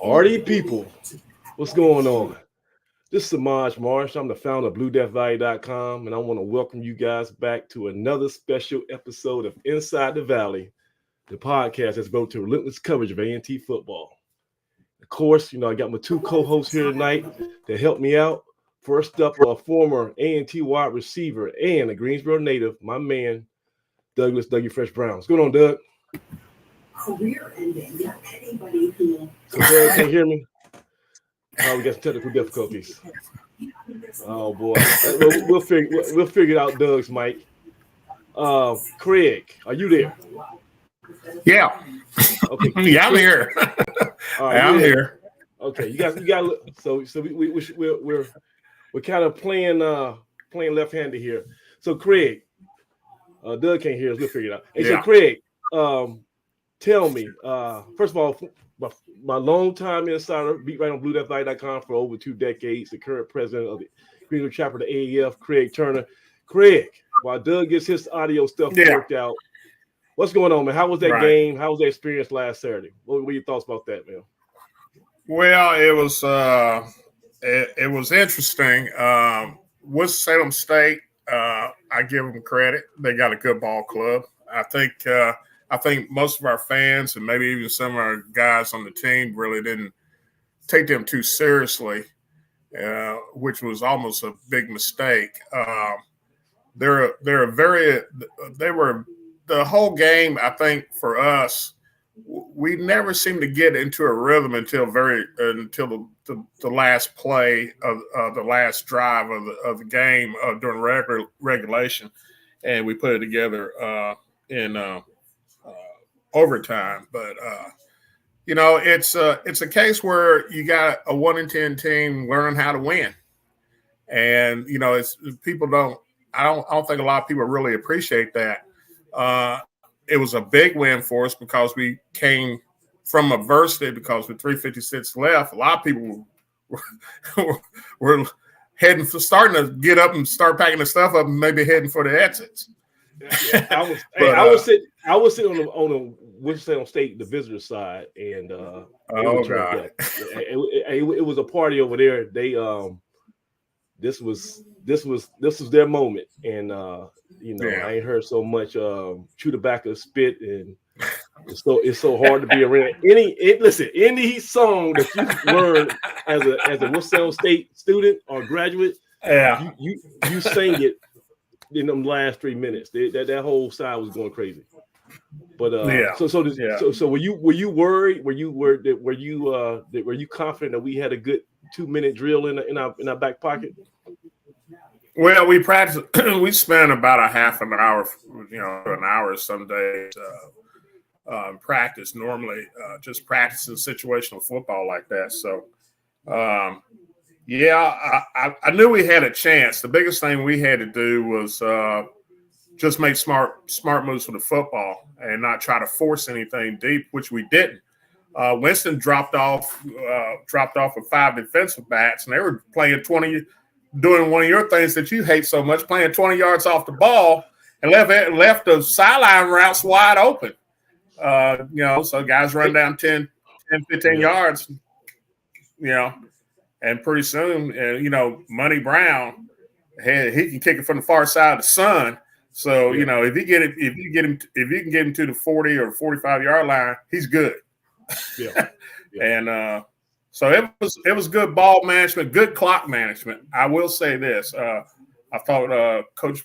Party people, what's going on? This is Samaj Marsh. I'm the founder of BlueDeathValley.com, and I want to welcome you guys back to another special episode of Inside the Valley, the podcast that's devoted to relentless coverage of A&T football. Of course, I got my two co-hosts here tonight to help me out. First up, a former A&T wide receiver and a Greensboro native, my man, Douglas Dougie Fresh Brown. What's going on, Doug? Career ending. Not anybody who. So Doug, can you hear me? Oh, we got some technical difficulties. Oh boy, we'll figure it out. Doug's mic. Craig, are you there? Yeah. Okay. Yeah, I'm here. All right, I'm here. Okay, you got. So we're kind of playing left-handed here. So Craig, Doug can't hear us. We'll figure it out. Hey, Yeah. so Craig, tell me, first of all, my longtime insider, beat writer on BlueDeathValley.com for over 2 decades, the current president of the Greensboro chapter of the AAF, Craig Turner. Craig, while Doug gets his audio stuff worked out, what's going on, man? How was that game? How was that experience last Saturday? What were your thoughts about that, man? Well, it was interesting. Winston-Salem State, I give them credit. They got a good ball club. I think most of our fans and maybe even some of our guys on the team really didn't take them too seriously, which was almost a big mistake. They were the whole game. I think for us, we never seemed to get into a rhythm until the last play of the last drive of the game during regulation, and we put it together in overtime. But it's a case where you got a 1-10 team learning how to win, and it's people don't. I don't think a lot of people really appreciate that. It was a big win for us because we came from adversity. Because with 3:56 left, a lot of people were starting to get up and start packing the stuff up and maybe heading for the exits. Yeah, I was sitting on the Winston-Salem State, the visitor side, and it was a party over there. They this was their moment, and I ain't heard so much chew the back of spit, and it's so hard to be around any song that you learn as a Winston-Salem State student or graduate. Yeah, you sang it in them last 3 minutes. That whole side was going crazy. But so were you worried? Were you confident that we had a good 2-minute drill in our back pocket? Well, we practiced. We spent about a half an hour, an hour some days practice. Normally, just practicing situational football like that. So, I knew we had a chance. The biggest thing we had to do was just make smart moves with the football and not try to force anything deep, which we didn't. Winston dropped off with 5 defensive backs, and they were playing 20. Doing one of your things that you hate so much, playing 20 yards off the ball and left the sideline routes wide open. So guys run down 10, 15 yards, and pretty soon, Money Brown, he can kick it from the far side of the sun. So, if you can get him to the 40 or 45 yard line, he's good. Yeah. And, so it was good ball management, good clock management. I will say this: I thought Coach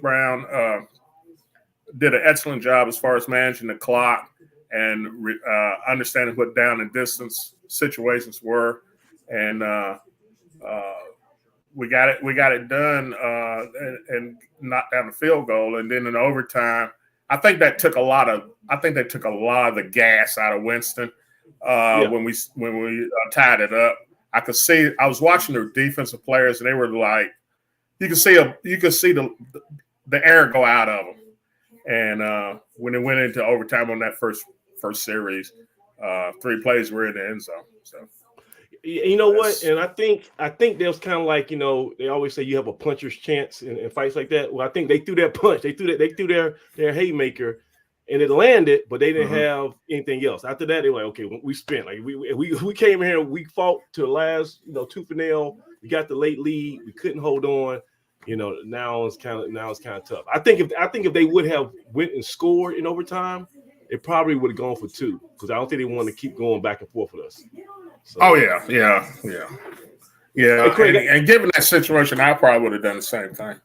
Brown did an excellent job as far as managing the clock and understanding what down and distance situations were, and we got it done and knocked down the field goal, and then in overtime, I think they took a lot of the gas out of Winston. When we tied it up, I was watching their defensive players, and they were like, you could see the air go out of them. And when it went into overtime on that first series, 3 plays were in the end zone. So you know what? And I think that was kind of like, they always say you have a puncher's chance in fights like that. Well, I think they threw that punch. They threw their haymaker, and it landed, but they didn't have anything else. After that, they were like, okay, we spent like we came in here, we fought to the last, tooth and nail. We got the late lead, we couldn't hold on. Now it's kind of tough. I think if they would have went and scored in overtime, it probably would have gone for 2, because I don't think they want to keep going back and forth with us. So, yeah. Hey, Craig, and given that situation, I probably would have done the same thing.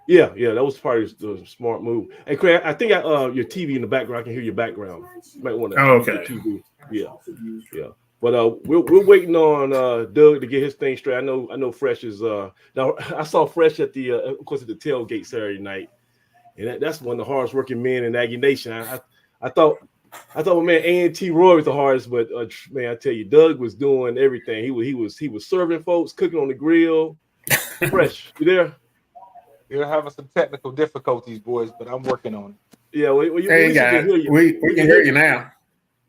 Yeah, that was probably the smart move. And Craig, I think your TV in the background, I can hear your background. You might want to okay. TV. Yeah. But we're waiting on Doug to get his thing straight. I know Fresh is now. I saw Fresh at the of course at the tailgate Saturday night, and that's one of the hardest working men in Aggie Nation. I thought man, A&T Roy was the hardest, but man, I tell you, Doug was doing everything. He was serving folks, cooking on the grill. Fresh, you there? You're having some technical difficulties, boys, but I'm working on it. Yeah, we can hear you now.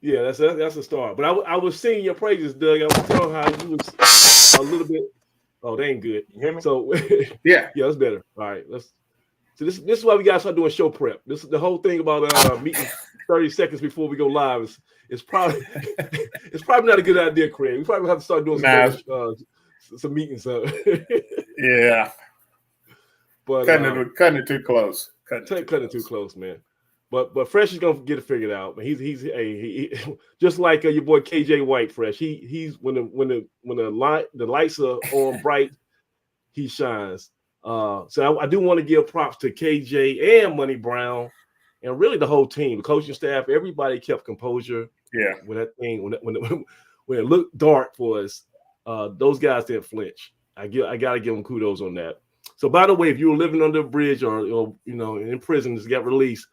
Yeah, that's a start. But I was singing your praises, Doug. I was telling how you was a little bit. Oh, they ain't good. You hear me? So yeah, that's better. All right, So this is why we gotta start doing show prep. This is the whole thing about meeting 30 seconds before we go live. It's probably not a good idea, Craig. We probably have to start doing some meetings. Yeah. But cutting it too close. Cutting it too close, man. But Fresh is gonna get it figured out. But he's just like your boy KJ White. Fresh. He's when the lights are on bright, he shines. So I do want to give props to KJ and Money Brown, and really the whole team, the coaching staff. Everybody kept composure. Yeah. When that thing when it looked dark for us, those guys didn't flinch. I gotta give them kudos on that. So, by the way, if you were living under a bridge or in prison, just got released,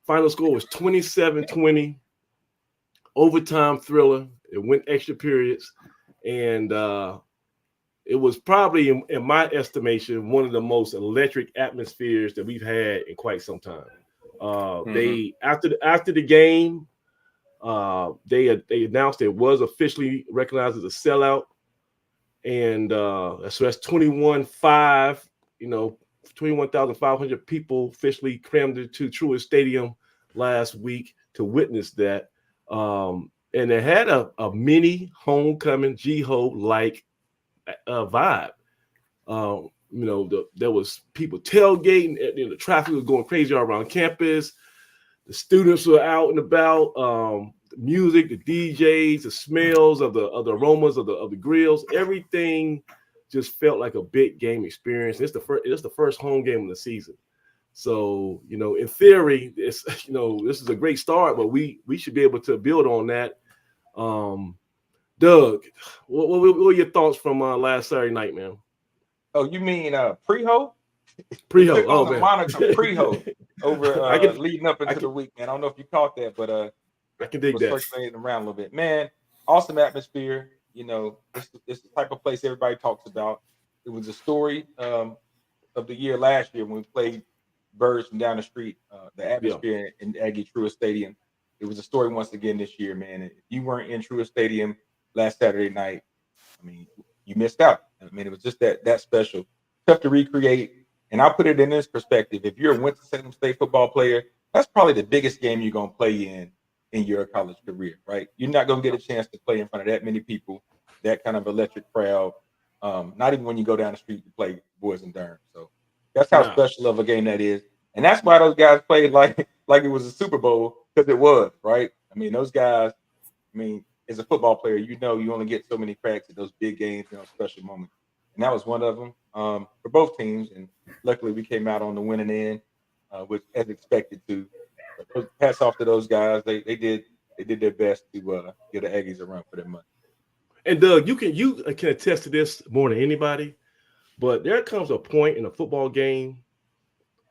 final score was 27-20, overtime thriller. It went extra periods, and it was probably, in my estimation, one of the most electric atmospheres that we've had in quite some time. They after the game, they announced it was officially recognized as a sellout, and so that's 21,500. 21,500 people officially crammed into Truist Stadium last week to witness that. And it had a mini homecoming G-Ho-like vibe. There was people tailgating, the traffic was going crazy all around campus. The students were out and about. The music, the DJs, the smells of the aromas of the grills, everything just felt like a big game experience. It's the first home game of the season. So, in theory, this is a great start, but we should be able to build on that. Doug, what were your thoughts from last Saturday night, man? Oh, you mean pre-ho? Pre-ho. Oh, man. Moniker pre-ho over leading up into the week, man. I don't know if you caught that, but I can dig that. Circulating around a little bit, man. Awesome atmosphere. It's the type of place everybody talks about. It was a story of the year last year when we played Birds from down the street. The atmosphere in Aggie Truist Stadium. It was a story once again this year, man. If you weren't in Truist Stadium last Saturday night, I mean, you missed out. I mean, it was just that special. Tough to recreate. And I'll put it in this perspective. If you're a Winston-Salem State football player, that's probably the biggest game you're going to play in your college career, right? You're not going to get a chance to play in front of that many people, that kind of electric crowd. Not even when you go down the street to play Boys and Durham. So that's how special of a game that is. And that's why those guys played like it was a Super Bowl, because it was, right? I mean, those guys, as a football player, you only get so many cracks at those big games, special moments. And that was one of them for both teams. And luckily we came out on the winning end, which as expected to. Hats off to those guys. They did their best to give the Aggies a run for their money. And Doug, you can attest to this more than anybody, but there comes a point in a football game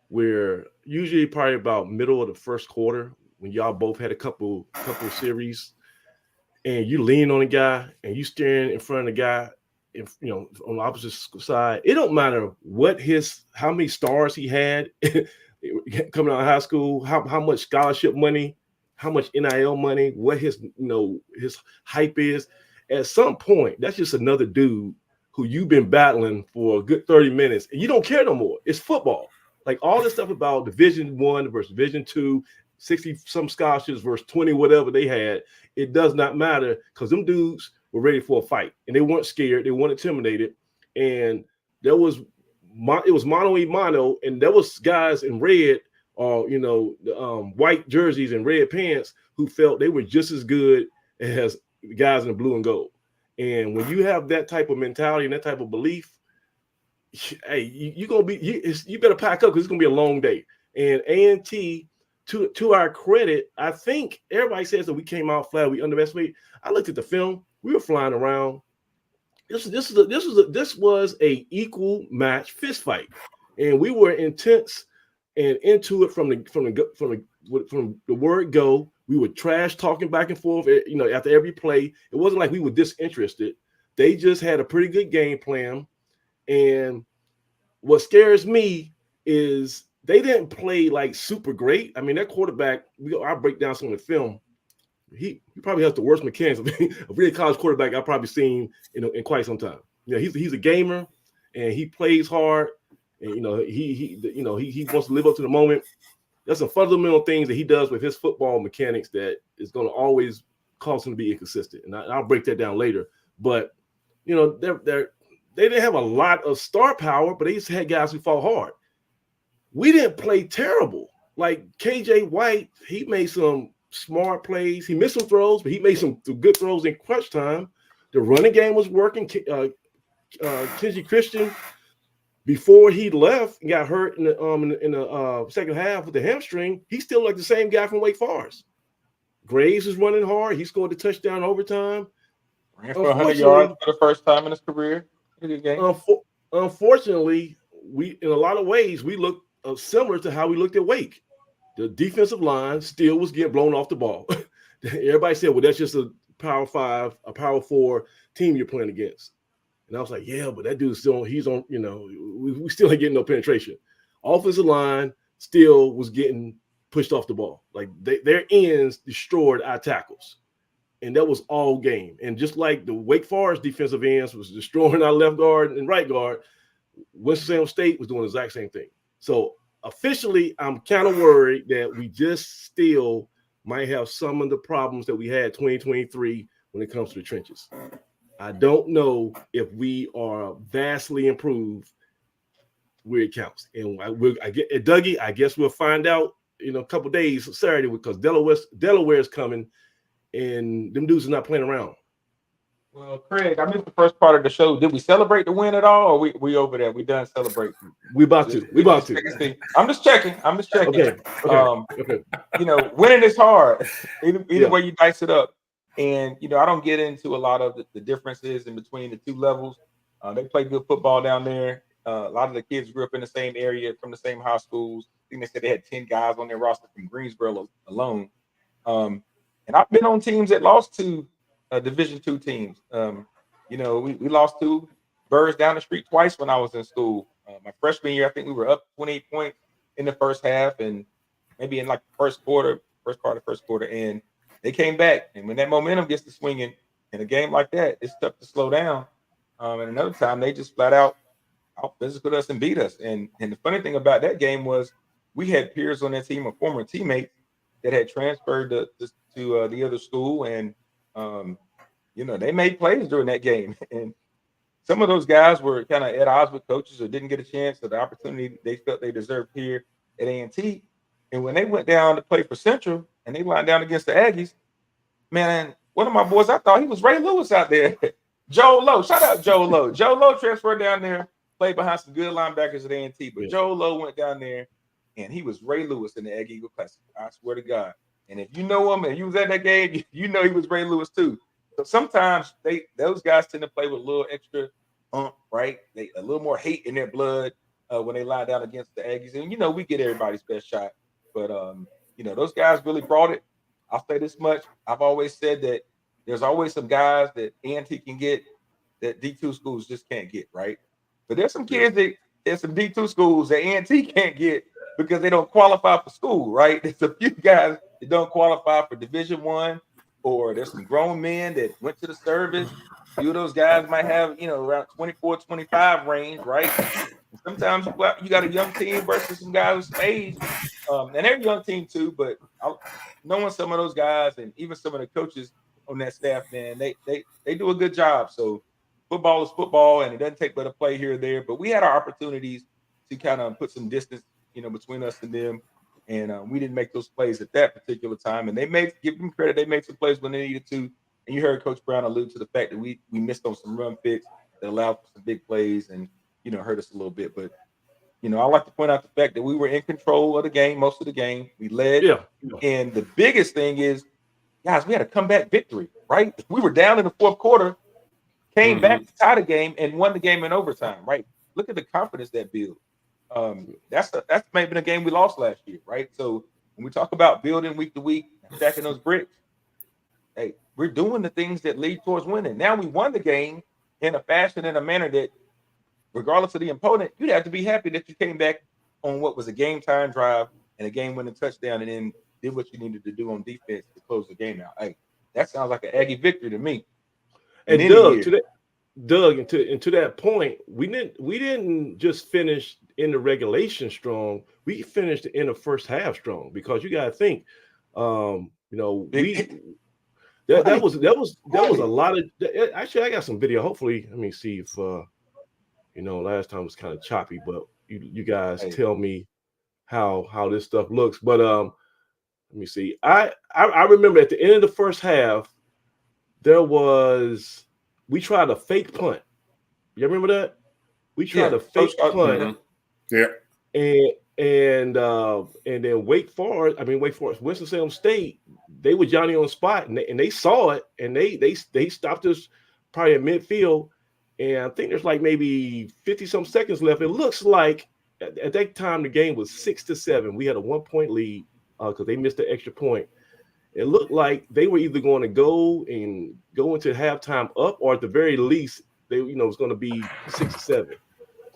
where usually probably about middle of the first quarter, when y'all both had a couple series, and you lean on a guy and you staring in front of the guy, on the opposite side. It don't matter how many stars he had coming out of high school, how much scholarship money, how much NIL money, what his hype is. At some point, that's just another dude who you've been battling for a good 30 minutes, and you don't care no more. It's football. Like all this stuff about Division I versus Division II, 60 some scholarships versus 20 whatever they had. It does not matter because them dudes were ready for a fight and they weren't scared. They weren't intimidated. And it was mano a mano, and there was guys in red or white jerseys and red pants who felt they were just as good as the guys in the blue and gold. And when you have that type of mentality and that type of belief, hey, you better pack up because it's gonna be a long day. And A&T, to our credit, I think everybody says that we came out flat, we underestimated. I looked at the film, we were flying around. This was a equal match fist fight, and we were intense and into it from the word go. We were trash talking back and forth, after every play. It wasn't like we were disinterested. They just had a pretty good game plan. And what scares me is they didn't play like super great. I mean, that quarterback, I'll break down some of the film. He probably has the worst mechanics of a really college quarterback I've probably seen in quite some time. He's a gamer and he plays hard, and he wants to live up to the moment. There's some fundamental things that he does with his football mechanics that is going to always cause him to be inconsistent, and I'll break that down later. But they didn't have a lot of star power, but they just had guys who fought hard. We didn't play terrible. Like KJ White, he made some smart plays. He missed some throws, but he made some good throws in crunch time. The running game was working. Kenji Christian, before he left and got hurt in the second half with the hamstring, he's still like the same guy from Wake Forest. Graves is running hard. He scored the touchdown overtime. Ran for 100 yards for the first time in his career. Unfortunately, we in a lot of ways we look similar to how we looked at Wake. The defensive line still was getting blown off the ball. Everybody said, well, that's just a Power 5, a Power 4 team you're playing against. And I was like, yeah, but that dude's he's on, we still ain't getting no penetration. Offensive line still was getting pushed off the ball. Like their ends destroyed our tackles. And that was all game. And just like the Wake Forest defensive ends was destroying our left guard and right guard, Winston-Salem State was doing the exact same thing. So officially, I'm kind of worried that we just still might have some of the problems that we had 2023 when it comes to the trenches. I don't know if we are vastly improved where it counts. And Dougie, I guess we'll find out in a couple days, Saturday, because Delaware is coming, and them dudes are not playing around. Well, Craig, I missed the first part of the show. Did we celebrate the win at all, or we over there? We done celebrating? We about to. I'm just checking. Okay. Winning is hard. Either way you dice it up. And, I don't get into a lot of the differences in between the two levels. They play good football down there. A lot of the kids grew up in the same area from the same high schools. I think they said they had 10 guys on their roster from Greensboro alone. And I've been on teams that lost to Division II teams. We lost to Birds down the street twice when I was in school. My freshman year, I think we were up 28 points in the first half, and maybe in like the first quarter, and they came back. And when that momentum gets to swinging in a game like that, it's tough to slow down. And another time, they just flat out physicaled us and beat us. And the funny thing about that game was we had peers on that team, or former teammates, that had transferred to the other school, and they made plays during that game. And some of those guys were kind of at odds with coaches or didn't get a chance or the opportunity they felt they deserved here at A&T. And when they went down to play for Central and they lined down against the Aggies, man, one of my boys, I thought he was Ray Lewis out there. Joe Lowe, shout out Joe Lowe. Joe Lowe transferred down there, played behind some good linebackers at A&T, but Joe Lowe went down there and he was Ray Lewis in the Aggie Eagle Classic. I swear to God. And if you know him and you was at that game, you know he was Ray Lewis too. So sometimes those guys tend to play with a little extra right? A little more hate in their blood when they lie down against the Aggies. And we get everybody's best shot. But those guys really brought it. I'll say this much. I've always said that there's always some guys that A&T can get that D2 schools just can't get, right? But there's some kids there's some D2 schools that A&T can't get because they don't qualify for school, right? There's a few guys that don't qualify for Division I, or there's some grown men that went to the service. A few of those guys might have, around 24, 25 range, right? And sometimes you got a young team versus some guys with some age, and they're a young team too. But knowing some of those guys and even some of the coaches on that staff, man, they do a good job. So football is football, and it doesn't take but a play here or there. But we had our opportunities to kind of put some distance, between us and them. And we didn't make those plays at that particular time. And give them credit, they made some plays when they needed to. And you heard Coach Brown allude to the fact that we missed on some run fits that allowed for some big plays and, hurt us a little bit. But, I like to point out the fact that we were in control of the game, most of the game. We led. Yeah. And the biggest thing is, guys, we had a comeback victory, right? We were down in the fourth quarter, came back to tie the game and won the game in overtime, right? Look at the confidence that builds. That's maybe the game we lost last year, right? So when we talk about building week to week, stacking those bricks, hey, we're doing the things that lead towards winning. Now we won the game in a fashion, in a manner that, regardless of the opponent, you'd have to be happy that you came back on what was a game time drive and a game winning touchdown, and then did what you needed to do on defense to close the game out. Hey, that sounds like an Aggie victory to me. And Doug, to that point, we didn't just finish in the regulation strong. We finished in the first half strong, because you got to think, that was a lot of. Actually, I got some video. Hopefully, let me see if last time was kind of choppy, but you guys tell me how this stuff looks. But let me see. I remember at the end of the first half, we tried a fake punt. You remember that? We tried a fake punt. Yeah. And then Wake Forest, Winston-Salem State, they were Johnny on the spot, and they saw it, and they stopped us probably at midfield. And I think there's like maybe 50-some seconds left. It looks like at that time the game was 6-7. We had a 1-point lead because they missed the extra point. It looked like they were either going to go into halftime up, or at the very least, it was going to be 6-7.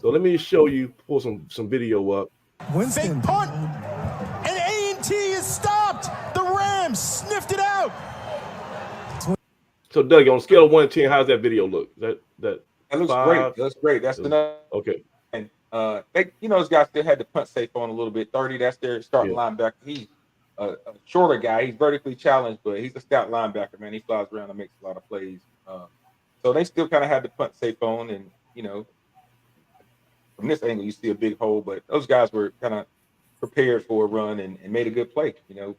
So let me show you, pull some video up. Winston. Fake punt, and A&T is stopped. The Rams sniffed it out. So Doug, on a scale of 1 to 10, how's that video look? That looks 5? Great. That's great. That's the number. Okay. And those guys still had the punt safe on a little bit. 30. That's their starting linebacker. He's a shorter guy. He's vertically challenged, but he's a stout linebacker, man. He flies around and makes a lot of plays. So they still kind of had the punt safe on, and from this angle, you see a big hole, but those guys were kind of prepared for a run and made a good play.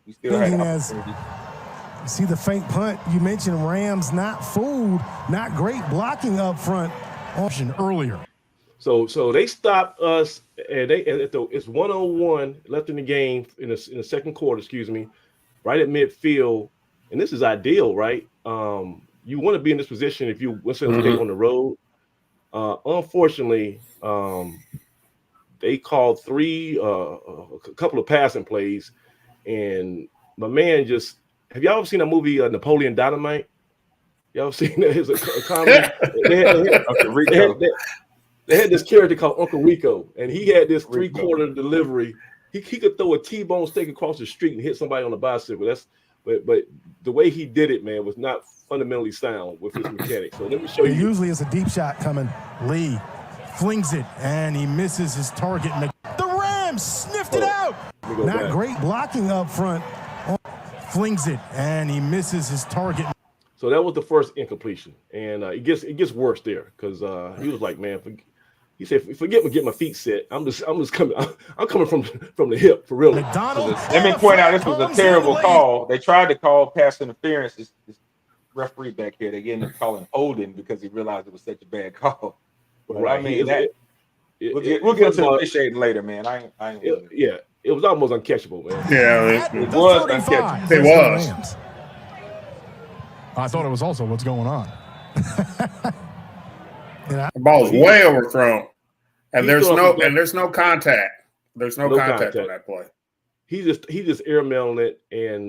We still had opportunity. See the fake punt. You mentioned Rams not fooled, not great blocking up front option earlier. So they stopped us, and it's 1-on-1 left in the game in the second quarter, right at midfield, and this is ideal, right? You want to be in this position if you went on the road. Unfortunately, they called a couple of passing plays, and my man just. Have y'all ever seen a movie Napoleon Dynamite? Y'all seen that? It's a comedy. They had this character called Uncle Rico, and he had this 3/4 delivery. He could throw a T-bone steak across the street and hit somebody on the bicycle. But the way he did it, man, was not fundamentally sound with his mechanics. So let me show you. Usually it's a deep shot coming. Lee flings it, and he misses his target. The Rams sniffed it out. Not great blocking up front. Flings it, and he misses his target. So that was the first incompletion, and it gets worse there because he was like, man, he said, forget me, get my feet set. I'm coming. I'm coming from the hip for real. Let me point out, this was a terrible call. They tried to call pass interference. This referee back here, they ended up calling holding because he realized it was such a bad call. But right. We'll get into the officiating later, man. It was almost uncatchable, man. Yeah, it was uncatchable. It was. I thought it was also what's going on. The ball's way overthrown, and there's no contact. There's no contact on that play. He just airmailing it and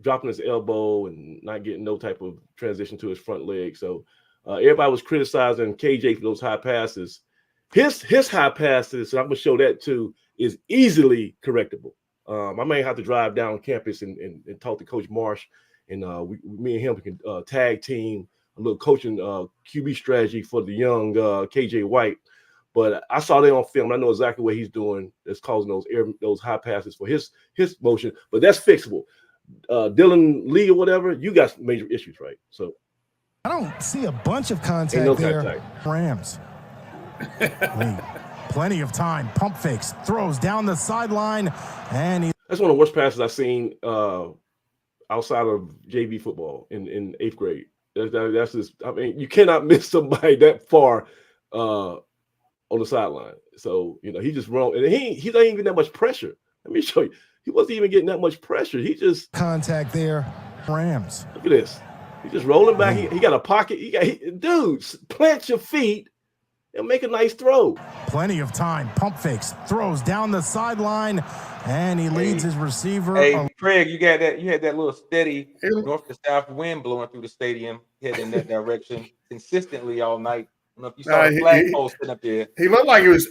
dropping his elbow and not getting no type of transition to his front leg. So everybody was criticizing KJ for those high passes. His high passes, and I'm gonna show that too, is easily correctable. I may have to drive down campus and talk to Coach Marsh, and me and him can tag team a little coaching QB strategy for the young KJ White. But I saw that on film. I know exactly what he's doing that's causing those high passes for his motion. But that's fixable. Dylan Lee or whatever, you got major issues, right? So I don't see a bunch of contact there. Contact. Rams. Lee, plenty of time. Pump fakes, throws down the sideline, and that's one of the worst passes I've seen outside of JV football in 8th grade. That's just, I mean, you cannot miss somebody that far on the sideline. So, he just wrong. And he's not even that much pressure. Let me show you. He wasn't even getting that much pressure. He just contact there. Rams. Look at this. He's just rolling back. He got a pocket. Dudes, plant your feet and make a nice throw. Plenty of time. Pump fakes, throws down the sideline, and he leads his receiver. Hey, Craig, you had that little steady north to south wind blowing through the stadium, heading in that direction consistently all night. I don't know if you saw the flagpole sitting up there. He looked like he was.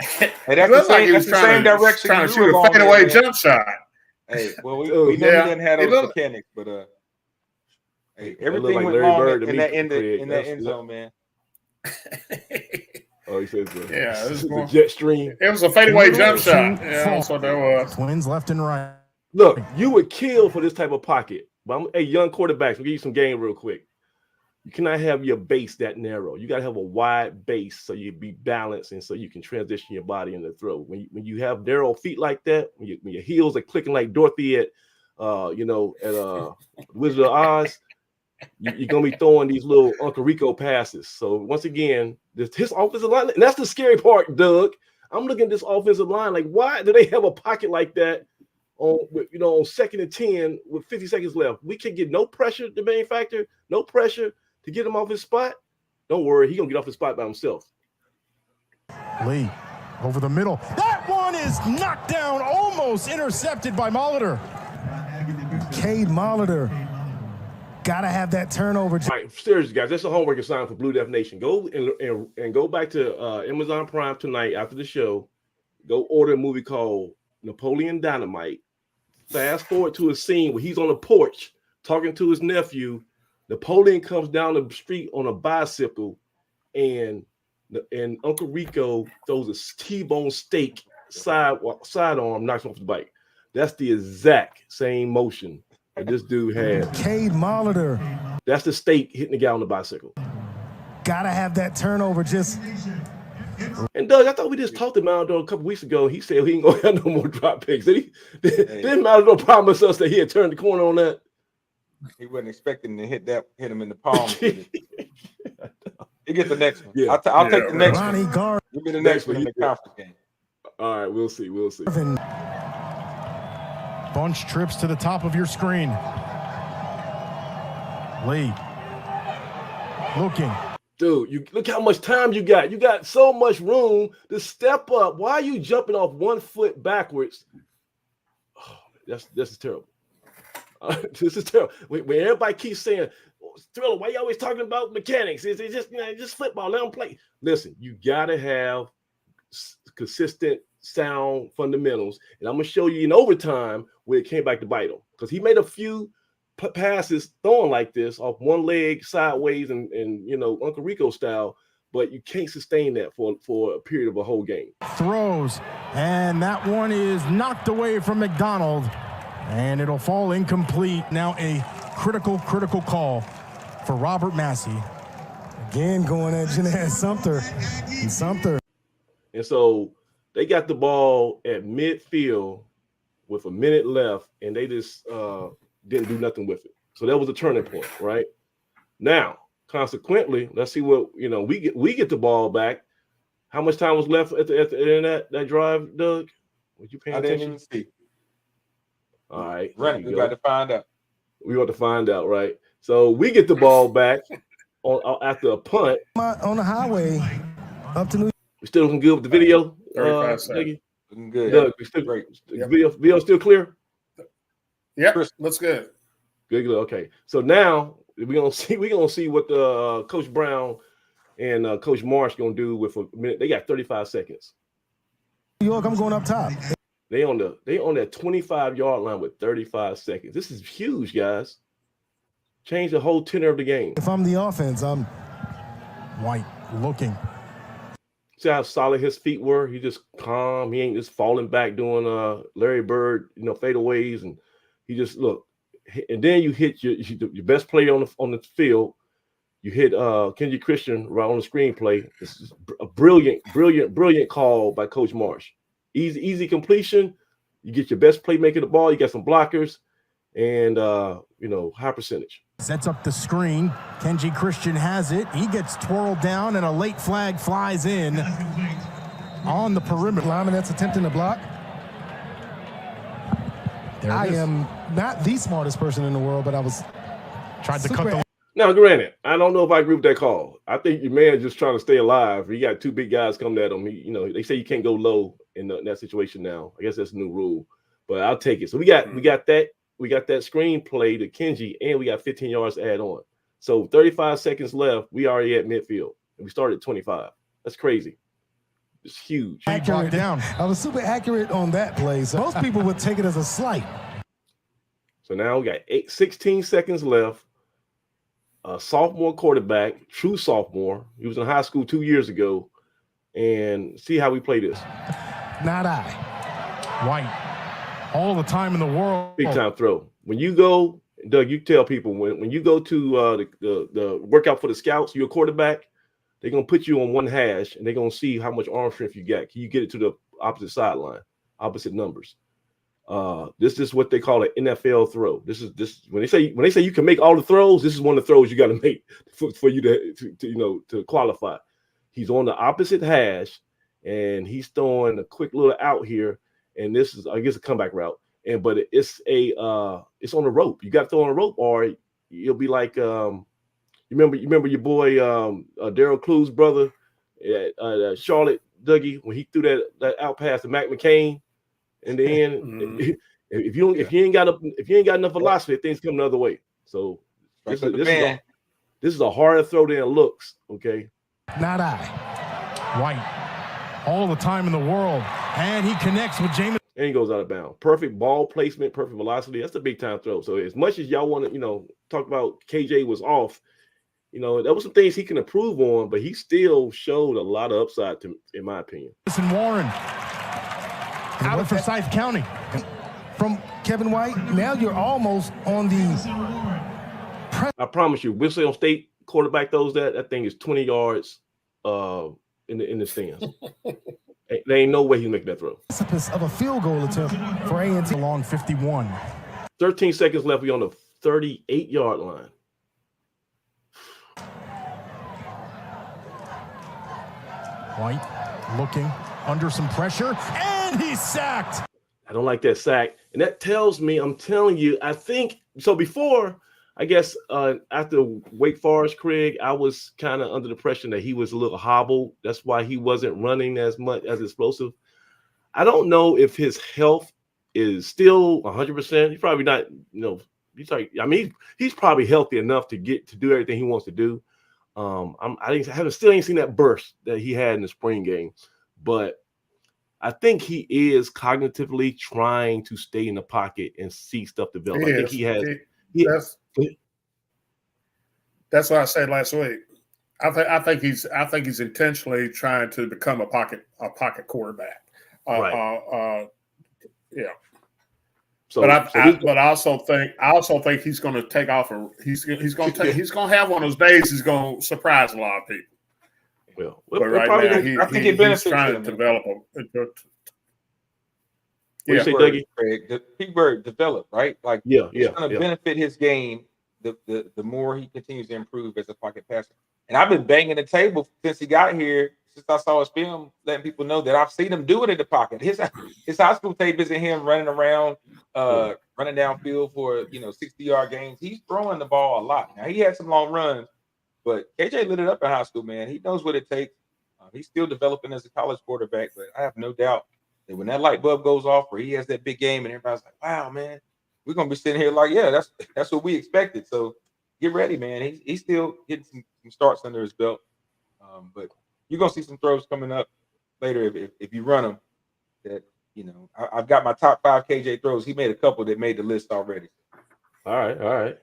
Hey, that's the same direction trying to shoot a fadeaway jump shot. Hey, well, we know he didn't have those mechanics, but hey, everything like went wrong in that end zone, man. Oh, he says, it was the jet stream. It was a fadeaway jump shot. Yeah, that's what that was. Twins left and right. Look, you would kill for this type of pocket. But young quarterbacks, we'll give you some game real quick. You cannot have your base that narrow. You got to have a wide base so you be balanced and so you can transition your body in the throw. When you have narrow feet like that, when your heels are clicking like Dorothy at Wizard of Oz, you're gonna be throwing these little Uncle Rico passes. So once again, his offensive line, and that's the scary part, Doug. I'm looking at this offensive line like, why do they have a pocket like that on 2nd and 10 with 50 seconds left? We can get no pressure. The main factor, no pressure to get him off his spot. Don't worry, he's gonna get off his spot by himself. Lee over the middle. That one is knocked down, almost intercepted by Molitor. Cade Molitor. Gotta have that turnover. All right, seriously, guys, that's a homework assignment for Blue Def Nation. Go and go back to Amazon Prime tonight after the show. Go order a movie called Napoleon Dynamite. Fast forward to a scene where he's on a porch talking to his nephew. Napoleon comes down the street on a bicycle, and Uncle Rico throws a T-bone steak sidearm, knocks him off the bike. That's the exact same motion that this dude had. Cade Molitor. That's the steak hitting the guy on the bicycle. Gotta have that turnover. And Doug, I thought we just talked to Maldonado a couple weeks ago. He said he ain't gonna have no more drop picks. Didn't Maldonado promise us that he had turned the corner on that? He wasn't expecting to hit him in the palm. He get the next one. Yeah. I'll take the next Ronnie one. Gar. Give me the next one in the conference game. All right, we'll see. Bunch trips to the top of your screen. Lee. Looking. Dude, you look how much time you got. You got so much room to step up. Why are you jumping off 1 foot backwards? Oh, this is terrible. This is terrible. When everybody keeps saying, Thriller, why you always talking about mechanics? It's just football. Let them play. Listen, you got to have consistent, sound fundamentals. And I'm going to show you in overtime where it came back to bite him. Because he made a few passes throwing like this off one leg sideways and Uncle Rico style, but you can't sustain that for a period of a whole game. Throws, and that one is knocked away from McDonald, and it'll fall incomplete. Now a critical call for Robert Massey. Again, going at Janae Sumter. And so they got the ball at midfield with a minute left, and they just didn't do nothing with it. So that was a turning point, right? Now, consequently, let's see what we get the ball back. How much time was left at the end of that drive, Doug? Were you paying attention? I didn't even see. All right, right. We got to find out. We want to find out, right? So we get the ball back after a punt on the highway up to New York. We still looking good with the video. 35 seconds. Looking good. Doug, we still great. Video still clear? Yep, looks good. Good. Okay. So now we're gonna see what the Coach Brown and Coach Marsh gonna do with a minute. They got 35 seconds. New York, I'm going up top. They on that 25-yard line with 35 seconds. This is huge, guys. Change the whole tenor of the game. If I'm the offense, I'm White looking. See how solid his feet were. He just calm. He ain't just falling back doing Larry Bird, fadeaways, and he just look. And then you hit your best player on the field. You hit Kenji Christian right on the screenplay. This is a brilliant call by Coach Marsh. Easy completion. You get your best playmaker of the ball. You got some blockers, and high percentage. Sets up the screen. Kenji Christian has it. He gets twirled down, and a late flag flies in on the perimeter. Lineman that's attempting to block. I am not the smartest person in the world, but I was tried to cut the. Now, granted, I don't know if I agree with that call. I think your man is just trying to stay alive. He got two big guys coming at him. They say you can't go low in that situation now. I guess that's a new rule, but I'll take it. So we got that screenplay to Kenji, and we got 15 yards to add on. So 35 seconds left. We already at midfield, and we started at 25. That's crazy. It's huge. Accurate down. I was super accurate on that play. So most people would take it as a slight. So now we got 16 seconds left. A sophomore quarterback, true sophomore. He was in high school 2 years ago. And see how we play this. Not I. White. All the time in the world. Big time throw. When you go, Doug, you tell people when you go to the workout for the scouts, you're a quarterback, they're going to put you on one hash, and they're going to see how much arm strength you got. Can you get it to the opposite sideline, opposite numbers? This is what they call an NFL throw. This when they say you can make all the throws, this is one of the throws you got to make for you to qualify. He's on the opposite hash, and he's throwing a quick little out here, and this is, I guess, a comeback route. But it's on the rope. You got to throw on a rope, or you'll be like you remember your boy Daryl Clue's brother at Charlotte, Dougie, when he threw that out pass to Mac McCain. In the end, if you ain't got enough velocity, things come the other way. So this is a harder throw than it looks. Okay. Not I. White. All the time in the world, and he connects with Jameis. And he goes out of bounds. Perfect ball placement, perfect velocity. That's a big time throw. So as much as y'all want to talk about KJ was off, there was some things he can improve on, but he still showed a lot of upside in my opinion. Listen, Warren. Out for Forsyth County. From Kevin White, now you're almost on the. I promise you, Winston State quarterback throws that thing is 20 yards in the stands. There ain't no way he's making that throw. Precipice of a field goal attempt for A&T. Along 51. 13 seconds left. We're on the 38-yard line. White looking under some pressure, and he's sacked. I don't like that sack. And that tells me, I'm telling you, I think, so before, I guess, after Wake Forest, Craig, I was kind of under the impression that he was a little hobbled. That's why he wasn't running as much as explosive. I don't know if his health is still 100%. He's probably not, he's probably healthy enough to do everything he wants to do. I still ain't seen that burst that he had in the spring game, but I think he is cognitively trying to stay in the pocket and see stuff develop. I think he has. That's what I said last week. I think he's intentionally trying to become a pocket quarterback. Right. Yeah. So, but I also think he's going to take off. He's going to have one of those days. He's going to surprise a lot of people. But right now, he's trying to develop him. You say, Dougie? Craig, the P-Bird developed, right? Like, it's going to benefit his game the more he continues to improve as a pocket passer. And I've been banging the table since he got here, since I saw his film, letting people know that I've seen him do it in the pocket. His high school tape isn't him running around, running downfield for 60-yard gains. He's throwing the ball a lot. Now, he had some long runs, but KJ lit it up in high school, man. He knows what it takes. He's still developing as a college quarterback, but I have no doubt that when that light bulb goes off, where he has that big game, and everybody's like, "Wow, man, we're gonna be sitting here like, yeah, that's what we expected." So get ready, man. He's still getting some starts under his belt, but you're gonna see some throws coming up later if you run them. That I've got my top 5 KJ throws. He made a couple that made the list already. All right.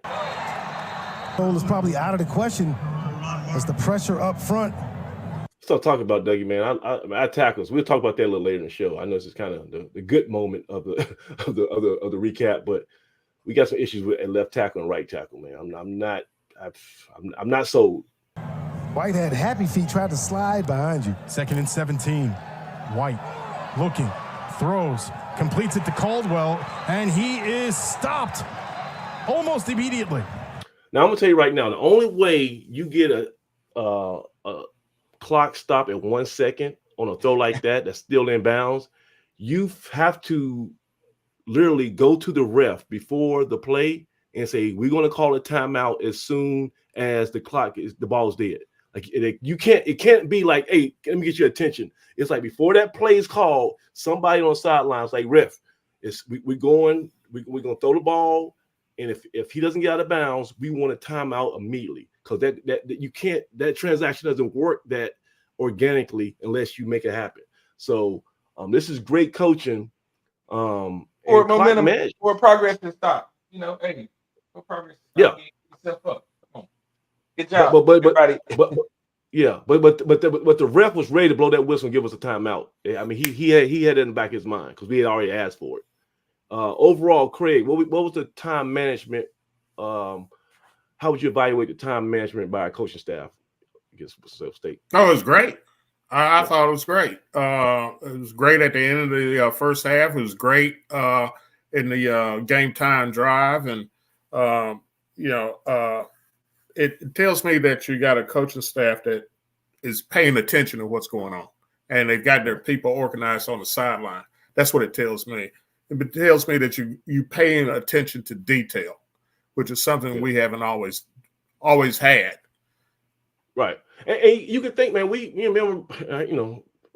Goal is probably out of the question as the pressure up front. Start talking about Dougie, man. I tackles. We'll talk about that a little later in the show. I know this is kind of the good moment of the of the recap, but we got some issues with left tackle and right tackle, man. I'm not sold. White had happy feet, tried to slide behind you. 2nd and 17. White looking, throws, completes it to Caldwell, and he is stopped almost immediately. Now I'm gonna tell you right now, the only way you get a clock stop at 1 second on a throw like that's still in bounds, you have to literally go to the ref before the play and say, we're going to call a timeout as soon as the ball is dead. Like it can't be like, hey, let me get your attention. It's like before that play is called, somebody on the sidelines like, ref, we're going to throw the ball, and if he doesn't get out of bounds, we want a timeout immediately, because that transaction doesn't work that organically unless you make it happen. So this is great coaching. Or momentum, or progress to stop. Hey, for progress to stop. Get yourself up. Come on. Good job, everybody. But the ref was ready to blow that whistle and give us a timeout. I mean, he had it in the back of his mind because we had already asked for it. Overall, Craig, what was the time management? How would you evaluate the time management by our coaching staff against Sept State? Oh, it was great. I thought it was great. It was great at the end of the first half. It was great in the game time drive, and it tells me that you got a coaching staff that is paying attention to what's going on, and they've got their people organized on the sideline. That's what it tells me. It tells me that you paying attention to detail, which is something we haven't always had. Right. And you can think, man, you remember,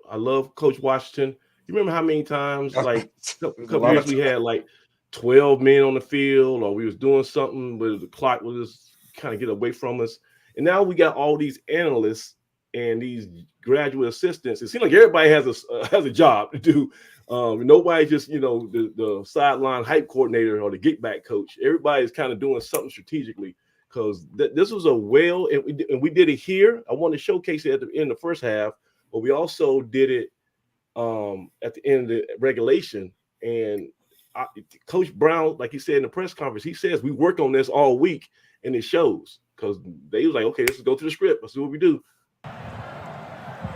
I love Coach Washington. You remember how many times, like a couple years, we had like 12 men on the field, or we was doing something where the clock was just kind of get away from us. And now we got all these analysts and these graduate assistants. It seems like everybody has a job to do. Nobody just, the sideline hype coordinator or the get back coach. Everybody's kind of doing something strategically. Because this was and we did it here. I want to showcase it at the end of the first half, but we also did it at the end of the regulation. And Coach Brown, like he said in the press conference, he says we worked on this all week, and it shows, because they was like, okay, let's go to the script. Let's see what we do.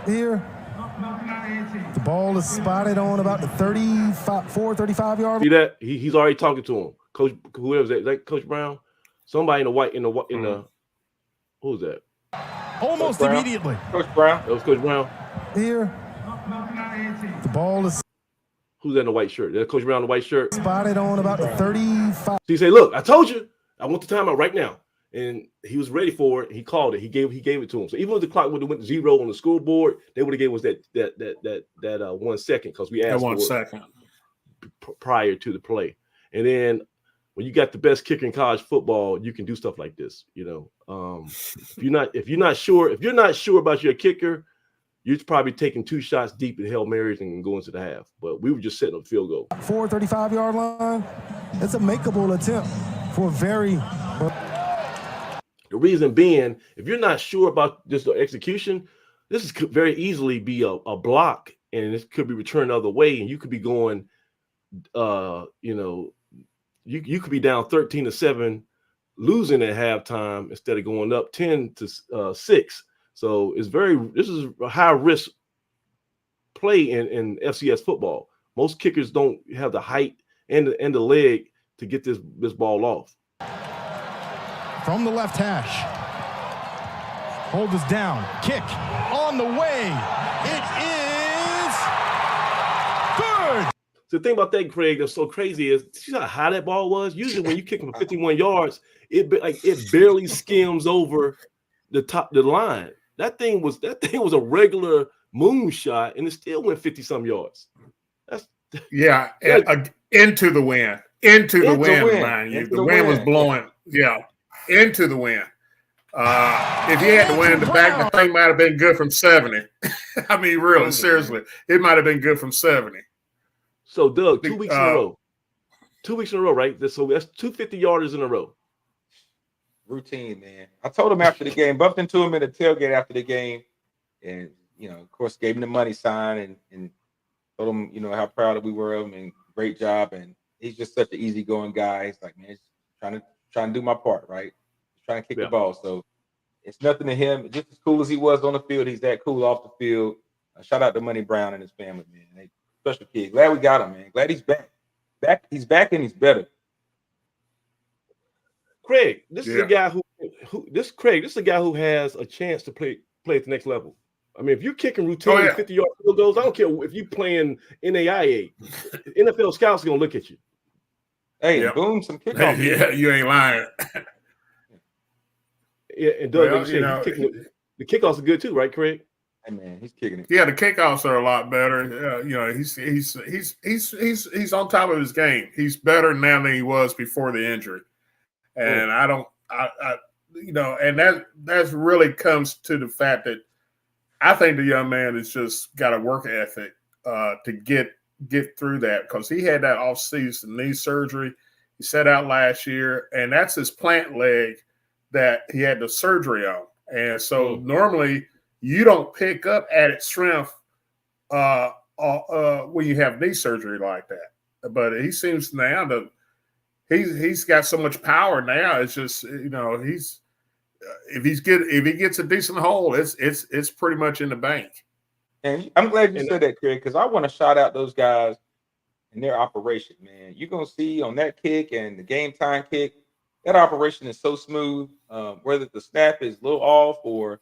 Here, the ball is spotted on about the 35 yard line. See that? He's already talking to him. Coach, whoever's that, is that Coach Brown? Somebody in the who's that? Almost immediately. Coach Brown. That was Coach Brown. Here, the ball is. Who's that in the white shirt? That Coach Brown in the white shirt. Spotted on about the 35. So he said, "Look, I told you, I want the timeout right now," and he was ready for it. He called it. He gave it to him. So even if the clock would have went to 0 on the scoreboard, they would have gave us that 1 second, because we asked 1 for second prior to the play. And then when you got the best kicker in college football, you can do stuff like this. If you're not sure about your kicker, you're probably taking 2 shots deep at Hail Marys and going to the half. But we were just setting up the field goal. 35 yard line. It's a makeable attempt for very. The reason being, if you're not sure about just the execution, this could very easily be a block, and it could be returned the other way, and you could be going, you could be down 13-7, losing at halftime instead of going up 10-6. So this is a high risk play in FCS football. Most kickers don't have the height and the leg to get this ball off. From the left hash. Hold us down. Kick on the way. It is good. So the thing about that, Craig, that's so crazy is, you know how high that ball was? Usually when you kick from 51 yards, it barely skims over the line. That thing was a regular moonshot, and it still went 50-some yards. Into the wind. Into the wind, mind you. The wind was blowing. Yeah, into the wind. If you had the wind in the back, the thing might have been good from 70. I mean, really, seriously, it might have been good from 70. So, Doug, 2 weeks in a row. 2 weeks in a row, right? So that's 2 50-yarders in a row. Routine, man. I told him after the game, bumped into him in the tailgate after the game, and of course, gave him the money sign and told him, how proud we were of him and great job. And he's just such an easygoing guy. He's like, man, just trying to do my part, right? Just trying to kick the ball. So it's nothing to him. Just as cool as he was on the field, he's that cool off the field. Shout out to Money Brown and his family, man. Special kid. Glad we got him, man. Glad he's back. He's back and he's better. Craig, this is a guy this is a guy who has a chance to play at the next level. I mean, if you're kicking routine 50-yard field goals, I don't care if you're playing NAIA. NFL scouts are gonna look at you. Hey, boom, some kickoff. Yeah, you ain't lying. Yeah, and Doug, the kickoffs are good too, right, Craig? Hey man, he's kicking it. Yeah, the kickoffs are a lot better. He's on top of his game. He's better now than he was before the injury. And and that's really comes to the fact that I think the young man has just got a work ethic to get through that, because he had that off-season knee surgery. He set out last year, and that's his plant leg that he had the surgery on. And so normally you don't pick up added strength when you have knee surgery like that. But he seems now to he's got so much power now. It's just he's if he gets a decent hold, it's pretty much in the bank. And I'm glad you said that, Craig, because I want to shout out those guys and their operation, man. You're gonna see on that kick and the game time kick, that operation is so smooth. Whether the snap is a little off or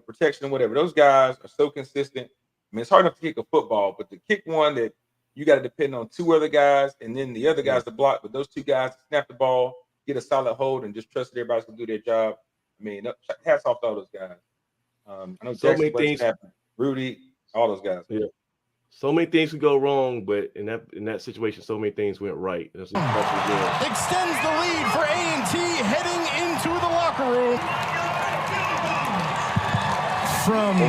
protection or whatever, those guys are so consistent. I mean, it's hard enough to kick a football, but to kick one that you got to depend on two other guys and then the other guys to block, but those two guys to snap the ball, get a solid hold, and just trust that everybody's gonna do their job. I mean, hats off to all those guys. I know so many things happen. Rudy, all those guys. Yeah. So many things could go wrong, but in that situation, so many things went right. That's extends the lead for A&T heading into the locker room from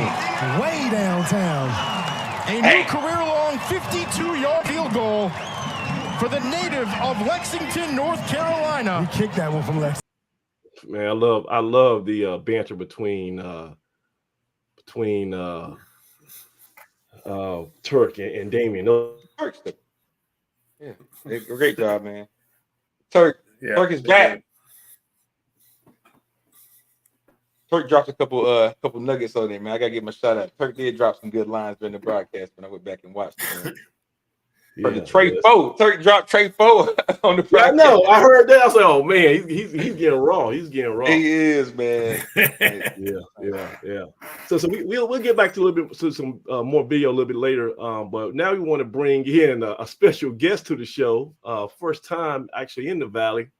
way downtown. A new career-long 52-yard field goal for the native of Lexington, North Carolina. He kicked that one from Lexington. Man, I love the banter between Turk and Damien. Yeah, great job, man. Turk is back. Turk dropped a couple nuggets on there, man. I gotta give him a shout out. Turk did drop some good lines during the broadcast when I went back and watched it. Turk dropped Trey Foe on the broadcast. I know. I heard that. I was like, oh man, he's getting raw. He's getting raw. He is, man. Yeah. So we'll get back to a little bit to some more video a little bit later. But now we want to bring in a special guest to the show. First time actually in the Valley.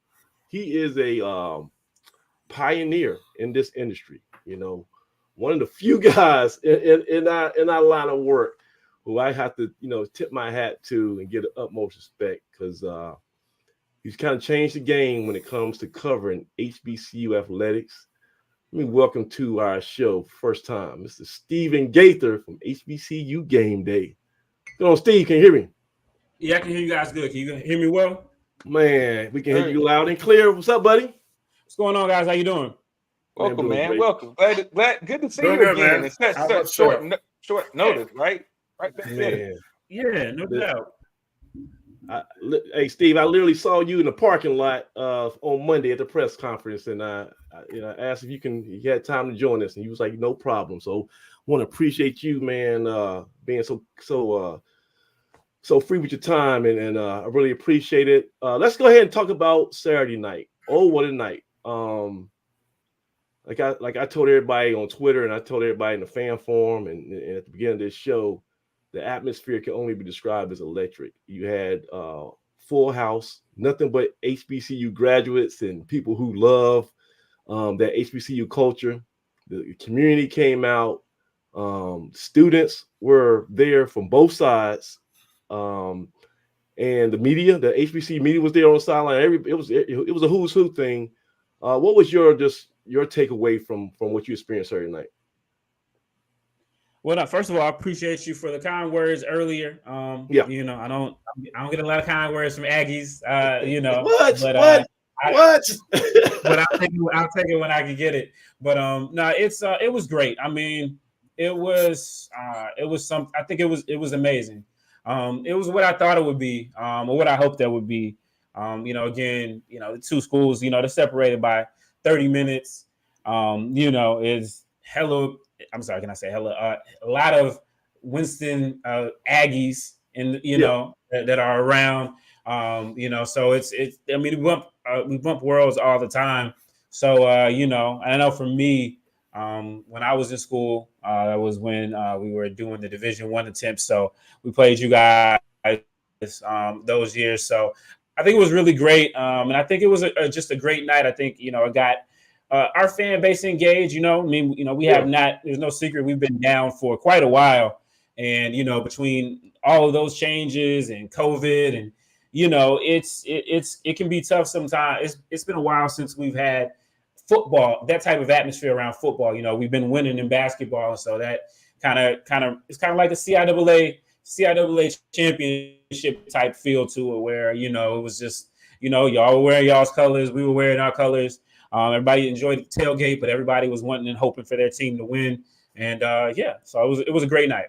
He is a pioneer in this industry. One of the few guys in our line of work who I have to, tip my hat to and get the utmost respect, because he's kind of changed the game when it comes to covering HBCU athletics. Let me welcome to our show, first time, Mr. Steven Gaiter from HBCU Gameday. Go on, Steve, can you hear me? Yeah, I can hear you guys good. Can you hear me well? Man, we can hear you loud and clear. What's up, buddy? What's going on, guys? How you doing? Welcome, man. Welcome. Glad. Good to see you again. It's such short notice, right? Right back there. Yeah, no doubt. Hey, Steve, I literally saw you in the parking lot on Monday at the press conference, and I asked if you had time to join us, and you was like, no problem. So, want to appreciate you, man, being so free with your time, and I really appreciate it. Let's go ahead and talk about Saturday night. Oh, what a night! Like I told everybody on Twitter, and I told everybody in the fan forum, and at the beginning of this show, the atmosphere can only be described as electric. You had full house, nothing but HBCU graduates and people who love that HBCU culture. The community came out. Students were there from both sides. And the media, the HBCU media was there on the sideline. It was a who's who thing. What was your takeaway from what you experienced Saturday night? Well, first of all, I appreciate you for the kind words earlier. I don't get a lot of kind words from Aggies. But I'll take it when I can get it. But it was great. I mean, it was some. I think it was amazing. It was what I thought it would be, or what I hoped that would be. Again, the two schools, they're separated by 30 minutes. Is hella. I'm sorry, can I say hella? A lot of Winston Aggies that are around. So it's. I mean, we bump worlds all the time. So I know for me, when I was in school, that was when we were doing the Division I attempts. So we played you guys those years. So I think it was really great, and I think it was just a great night. I think it got our fan base engaged. We have not. There's no secret we've been down for quite a while, and between all of those changes and COVID, and it can be tough sometimes. It's been a while since we've had football, that type of atmosphere around football. We've been winning in basketball, so that kind of it's kind of like a CIAA championship type feel to it, where it was just y'all were wearing y'all's colors, we were wearing our colors. Everybody enjoyed the tailgate, but everybody was wanting and hoping for their team to win. And so it was a great night.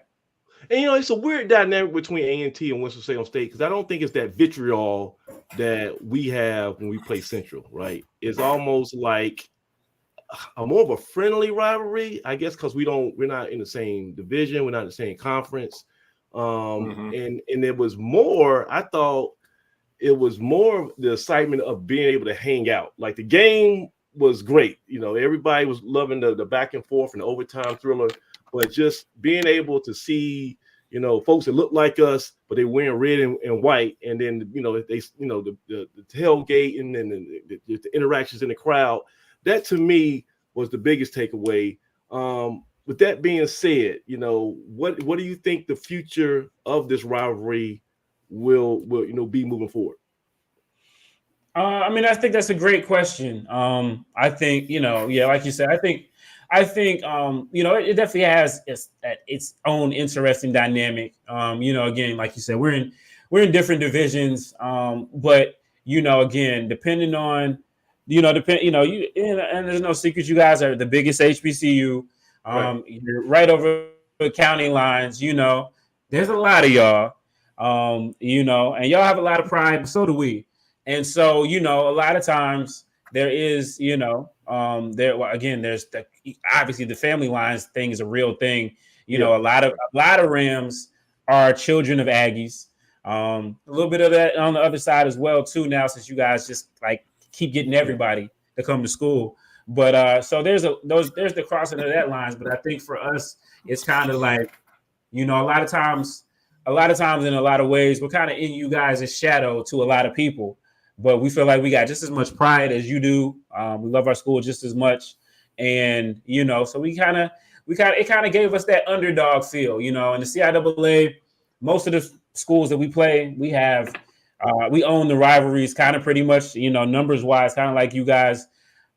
And it's a weird dynamic between A&T and Winston-Salem State, because I don't think it's that vitriol that we have when we play Central, right? It's almost like a more of a friendly rivalry, I guess, because we're not in the same division, we're not in the same conference. And it was more, I thought it was more the excitement of being able to hang out. Like, the game was great. Everybody was loving the back and forth and the overtime thriller, but just being able to see, folks that look like us, but they wearing red and white. And then, they, the tailgate and then the interactions in the crowd, that to me was the biggest takeaway. With that being said, what do you think the future of this rivalry will be moving forward? I think that's a great question. I think, like you said, I think it definitely has its own interesting dynamic. Again, like you said, we're in different divisions. But again, depending on, and there's no secret, you guys are the biggest HBCU. Right. You're right over the county lines. There's a lot of y'all. And y'all have a lot of pride, but so do we. And so, a lot of times there is, there's obviously the family lines thing is a real thing. A lot of Rams are children of Aggies. A little bit of that on the other side as well too now, since you guys just like keep getting everybody to come to school. But so there's the crossing of that lines. But I think for us, it's kind of like, a lot of times in a lot of ways, we're kind of in you guys' shadow to a lot of people. But we feel like we got just as much pride as you do. We love our school just as much. And, so it kind of gave us that underdog feel, in the CIAA, most of the schools that we play, we have, we own the rivalries kind of pretty much, numbers wise, kind of like you guys,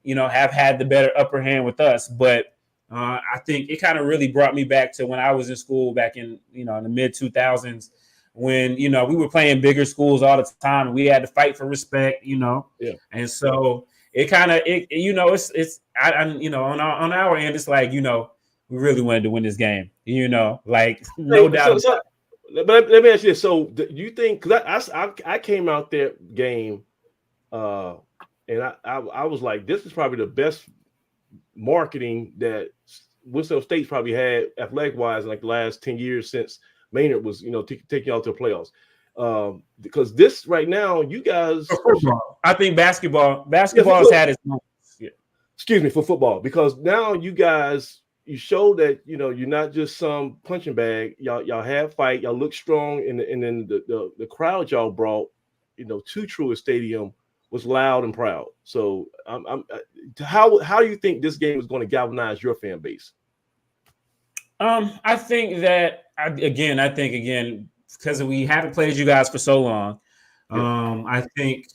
have had the better upper hand with us. But I think it kind of really brought me back to when I was in school back in, in the mid 2000s, when, we were playing bigger schools all the time. We had to fight for respect, And so it kind of, on our end, it's like, we really wanted to win this game, like no doubt. But let me ask you this. So do you think, because I came out that game and I was like, this is probably the best marketing that Winston State's probably had athletic wise in like the last 10 years since Maynard was, taking y'all to the playoffs. Because this right now, you guys. For football. I think basketball has had its moments. Yeah. Excuse me, for football, because now you guys, you show that you're not just some punching bag. Y'all have fight. Y'all look strong, and then the crowd y'all brought, to Truist Stadium was loud and proud. So how do you think this game is going to galvanize your fan base? I think that again, because we haven't played you guys for so long. I think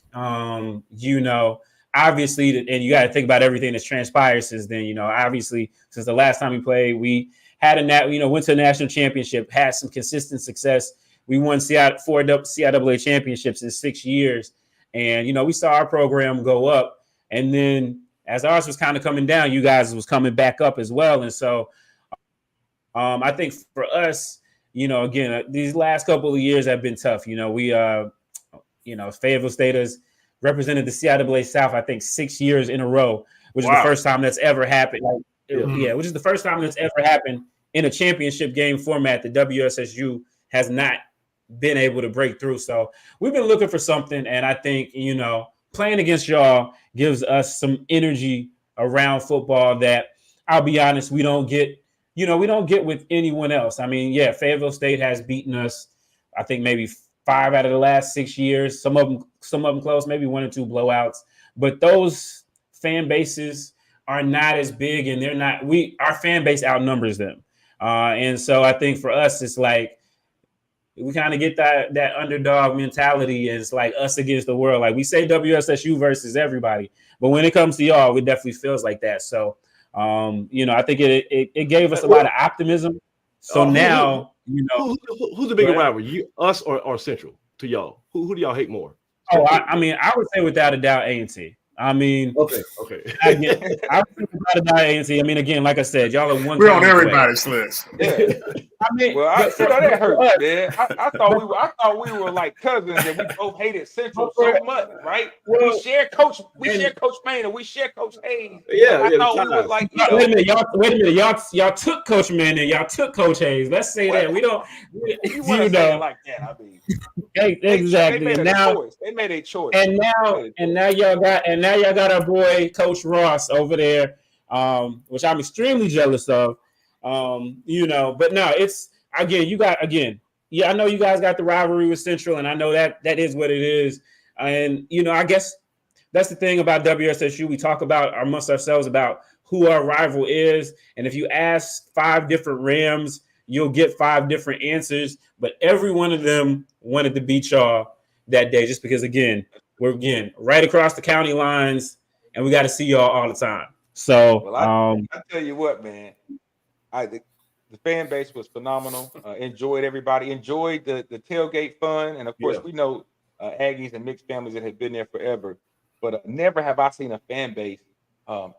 obviously, and you got to think about everything that's transpired since then. Obviously, since the last time we played, we had went to a national championship, had some consistent success. We won 4 CIAA championships in 6 years, and we saw our program go up. And then as ours was kind of coming down, you guys was coming back up as well. And so I think for us, again, these last couple of years have been tough. We, Fayetteville State has represented the CIAA South, I think 6 years in a row, which is the first time that's ever happened. Which is the first time that's ever happened in a championship game format. The WSSU has not been able to break through. So we've been looking for something. And I think, playing against y'all gives us some energy around football that, I'll be honest, we don't get with anyone else. I mean, Fayetteville State has beaten us, I think maybe 5 out of the last 6 years. Some of them close, maybe 1 or 2 blowouts. But those fan bases are not as big, and our fan base outnumbers them. And so I think for us, it's like we kind of get that underdog mentality. It's like us against the world. Like we say WSSU versus everybody, but when it comes to y'all, it definitely feels like that. So, I think it gave us a lot of optimism. So now, who's the bigger rival, us or Central to y'all? Who do y'all hate more? Oh, I mean, I would say without a doubt A&T. I mean, okay. Again, I would say without a doubt A&T. I mean, again, like I said, y'all are one. We're on everybody's list. Yeah. I mean, that hurt, man. I thought we were like cousins, and we both hated Central so much, right? We share Coach Maine, and we share Coach Hayes. Yeah, I thought we were like, wait a minute, y'all took Coach Mann and y'all took Coach Hayes. Let's say that we don't. You want to say it like that? I mean, exactly. They made a choice. And now y'all got our boy Coach Ross over there, which I'm extremely jealous of. But no, it's I know you guys got the rivalry with Central, and I know that is what it is. And I guess that's the thing about WSSU. We talk about amongst ourselves about who our rival is, and if you ask 5 different Rams, you'll get 5 different answers. But every one of them wanted to beat y'all that day, just because we're right across the county lines, and we got to see y'all all the time. So, I tell you what, man. The fan base was phenomenal. Enjoyed everybody. Enjoyed the tailgate fun, and of course, we know Aggies and mixed families that have been there forever. But never have I seen a fan base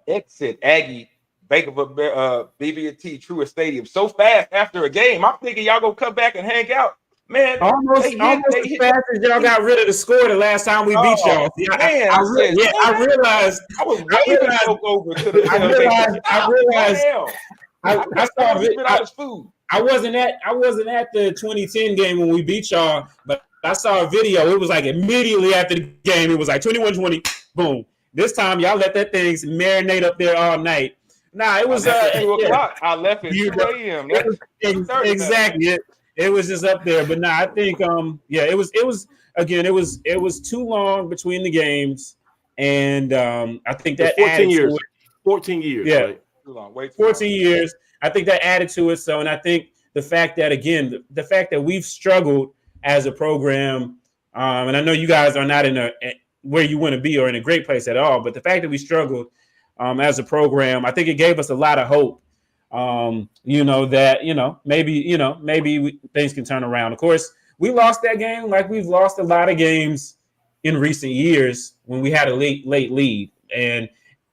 exit Aggie Bank of BB&T Truist Stadium so fast after a game. I'm thinking y'all gonna come back and hang out, man. Almost as fast as y'all got rid of the score the last time we beat y'all. I realized. I was waiting to go over to the. I realized. I saw food. I wasn't at the 2010 game when we beat y'all, but I saw a video. It was like immediately after the game. It was like 21-20, boom. This time y'all let that thing marinate up there all night. Nah, it was 2 o'clock. I left at 2 a.m. Exactly. It was just up there. But I think it was too long between the games, and I think that 14 years. 14 years. Yeah. Right? Too long. Way too 14 long. years. I think that added to it. So, and I think the fact that we've struggled as a program, and I know you guys are not in where you want to be or in a great place at all, but the fact that we struggled as a program, I think it gave us a lot of hope. Maybe things can turn around. Of course, we lost that game like we've lost a lot of games in recent years when we had a late lead. And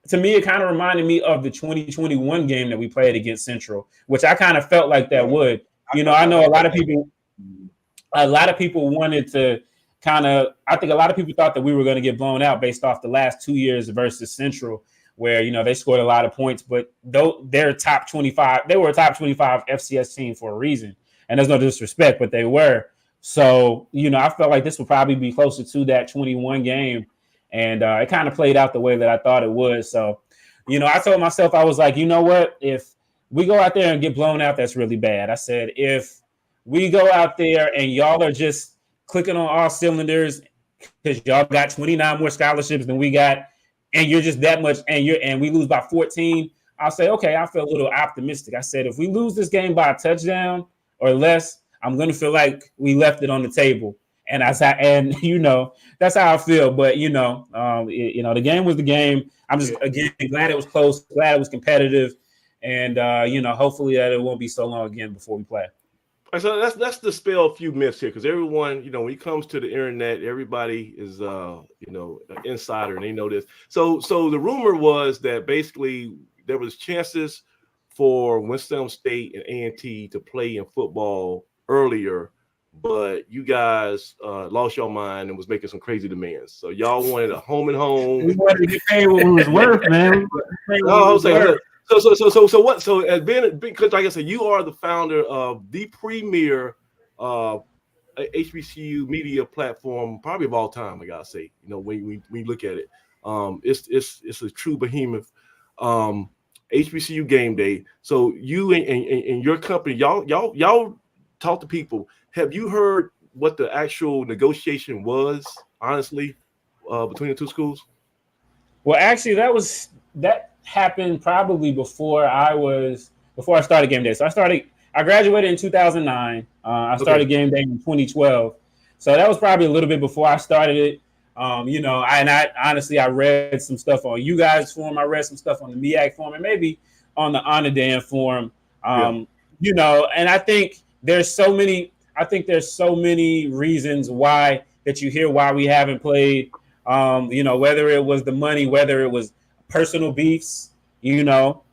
to me, it kind of reminded me of the 2021 game that we played against Central, which I kind of felt like that would. I know a lot of people wanted to I think a lot of people thought that we were going to get blown out based off the last 2 years versus Central, where, they scored a lot of points, but they were a top 25 FCS team for a reason. And there's no disrespect, but they were. So, I felt like this would probably be closer to that 21 game. And it kind of played out the way that I thought it would. So, I told myself, I was like, you know what? If we go out there and get blown out, that's really bad. I said, if we go out there and y'all are just clicking on all cylinders because y'all got 29 more scholarships than we got, and you're just that much, and we lose by 14, I'll say, okay, I feel a little optimistic. I said, if we lose this game by a touchdown or less, I'm going to feel like we left it on the table. And that's how I feel. But, the game was the game. I'm just, again, glad it was close, glad it was competitive. And, hopefully that it won't be so long again before we play. So let's dispel a few myths here, because everyone, when it comes to the internet, everybody is, an insider, and they know this. So the rumor was that basically there was chances for Winston-Salem State and A&T to play in football earlier, but you guys lost your mind and was making some crazy demands. So y'all wanted a home and home. We wanted to get paid what we was worth, man. No, I'm saying. So what? So as because like I said, you are the founder of the premier HBCU media platform, probably of all time. I gotta say, when we look at it, it's a true behemoth. HBCU Gameday. So you and your company, y'all talk to people. Have you heard what the actual negotiation was, honestly, between the two schools? Well, actually, that happened probably before I started Gameday. So I graduated in 2009. I started Gameday in 2012. So that was probably a little bit before I started it. I honestly read some stuff on you guys' forum. I read some stuff on the MEAC forum and maybe on the Onadan forum. And I think there's so many reasons why that you hear why we haven't played. Whether it was the money, whether it was personal beefs, I'll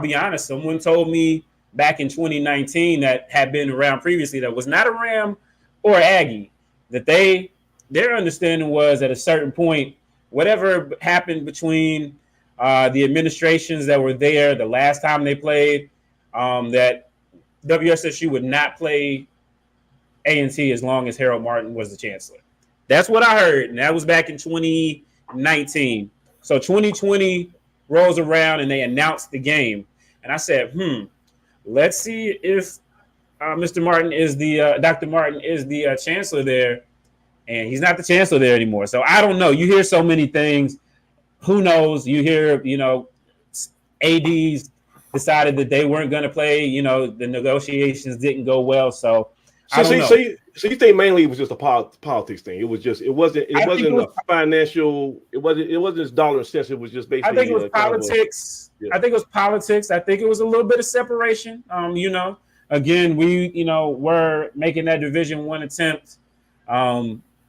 be honest. Someone told me back in 2019 that had been around previously that was not a Ram or Aggie, that their understanding was at a certain point, whatever happened between the administrations that were there the last time they played, that WSSU would not play A&T as long as Harold Martin was the chancellor. That's what I heard, and that was back in 2019. So 2020 rolls around, and they announced the game, and I said, let's see if Mr. Martin is Dr. Martin is the chancellor there. And he's not the chancellor there anymore. So I don't know. You hear so many things. Who knows? You hear, ADs decided that they weren't going to play. The negotiations didn't go well. So I don't know. So you think mainly it was just a politics thing? It wasn't a financial. It wasn't just dollar and cents. It was just basically. I think it was politics. I think it was politics. I think it was a little bit of separation. Again, we were making that Division I attempt.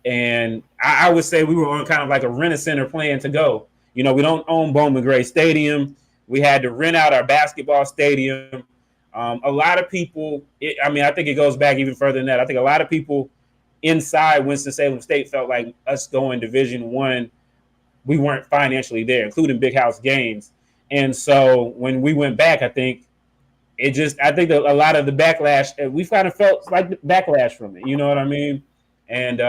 And I would say we were on kind of like a rent-a-center plan to go. We don't own Bowman Gray Stadium. We had to rent out our basketball stadium. A lot of people, I think it goes back even further than that. I think a lot of people inside Winston-Salem State felt like us going Division I, we weren't financially there, including big house games. And so when we went back, I think that a lot of the backlash, we kind of felt like the backlash from it. You know what I mean? And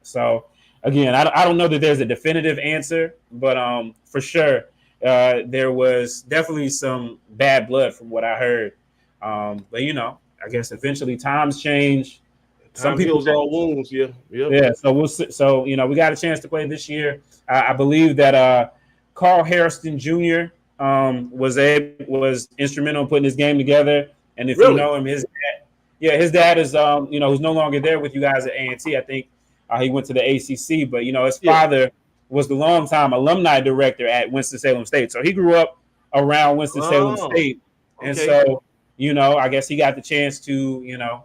so again, I don't know that there's a definitive answer, but for sure, there was definitely some bad blood from what I heard. But I guess eventually times change. Some people all wounds, yeah. So we got a chance to play this year. I believe that Carl Harrison Jr. was instrumental in putting this game together. And if you know him, his dad is who's no longer there with you guys at A&T. I think he went to the ACC, but his father was the longtime alumni director at Winston-Salem State. So he grew up around Winston-Salem State. And so, I guess he got the chance to,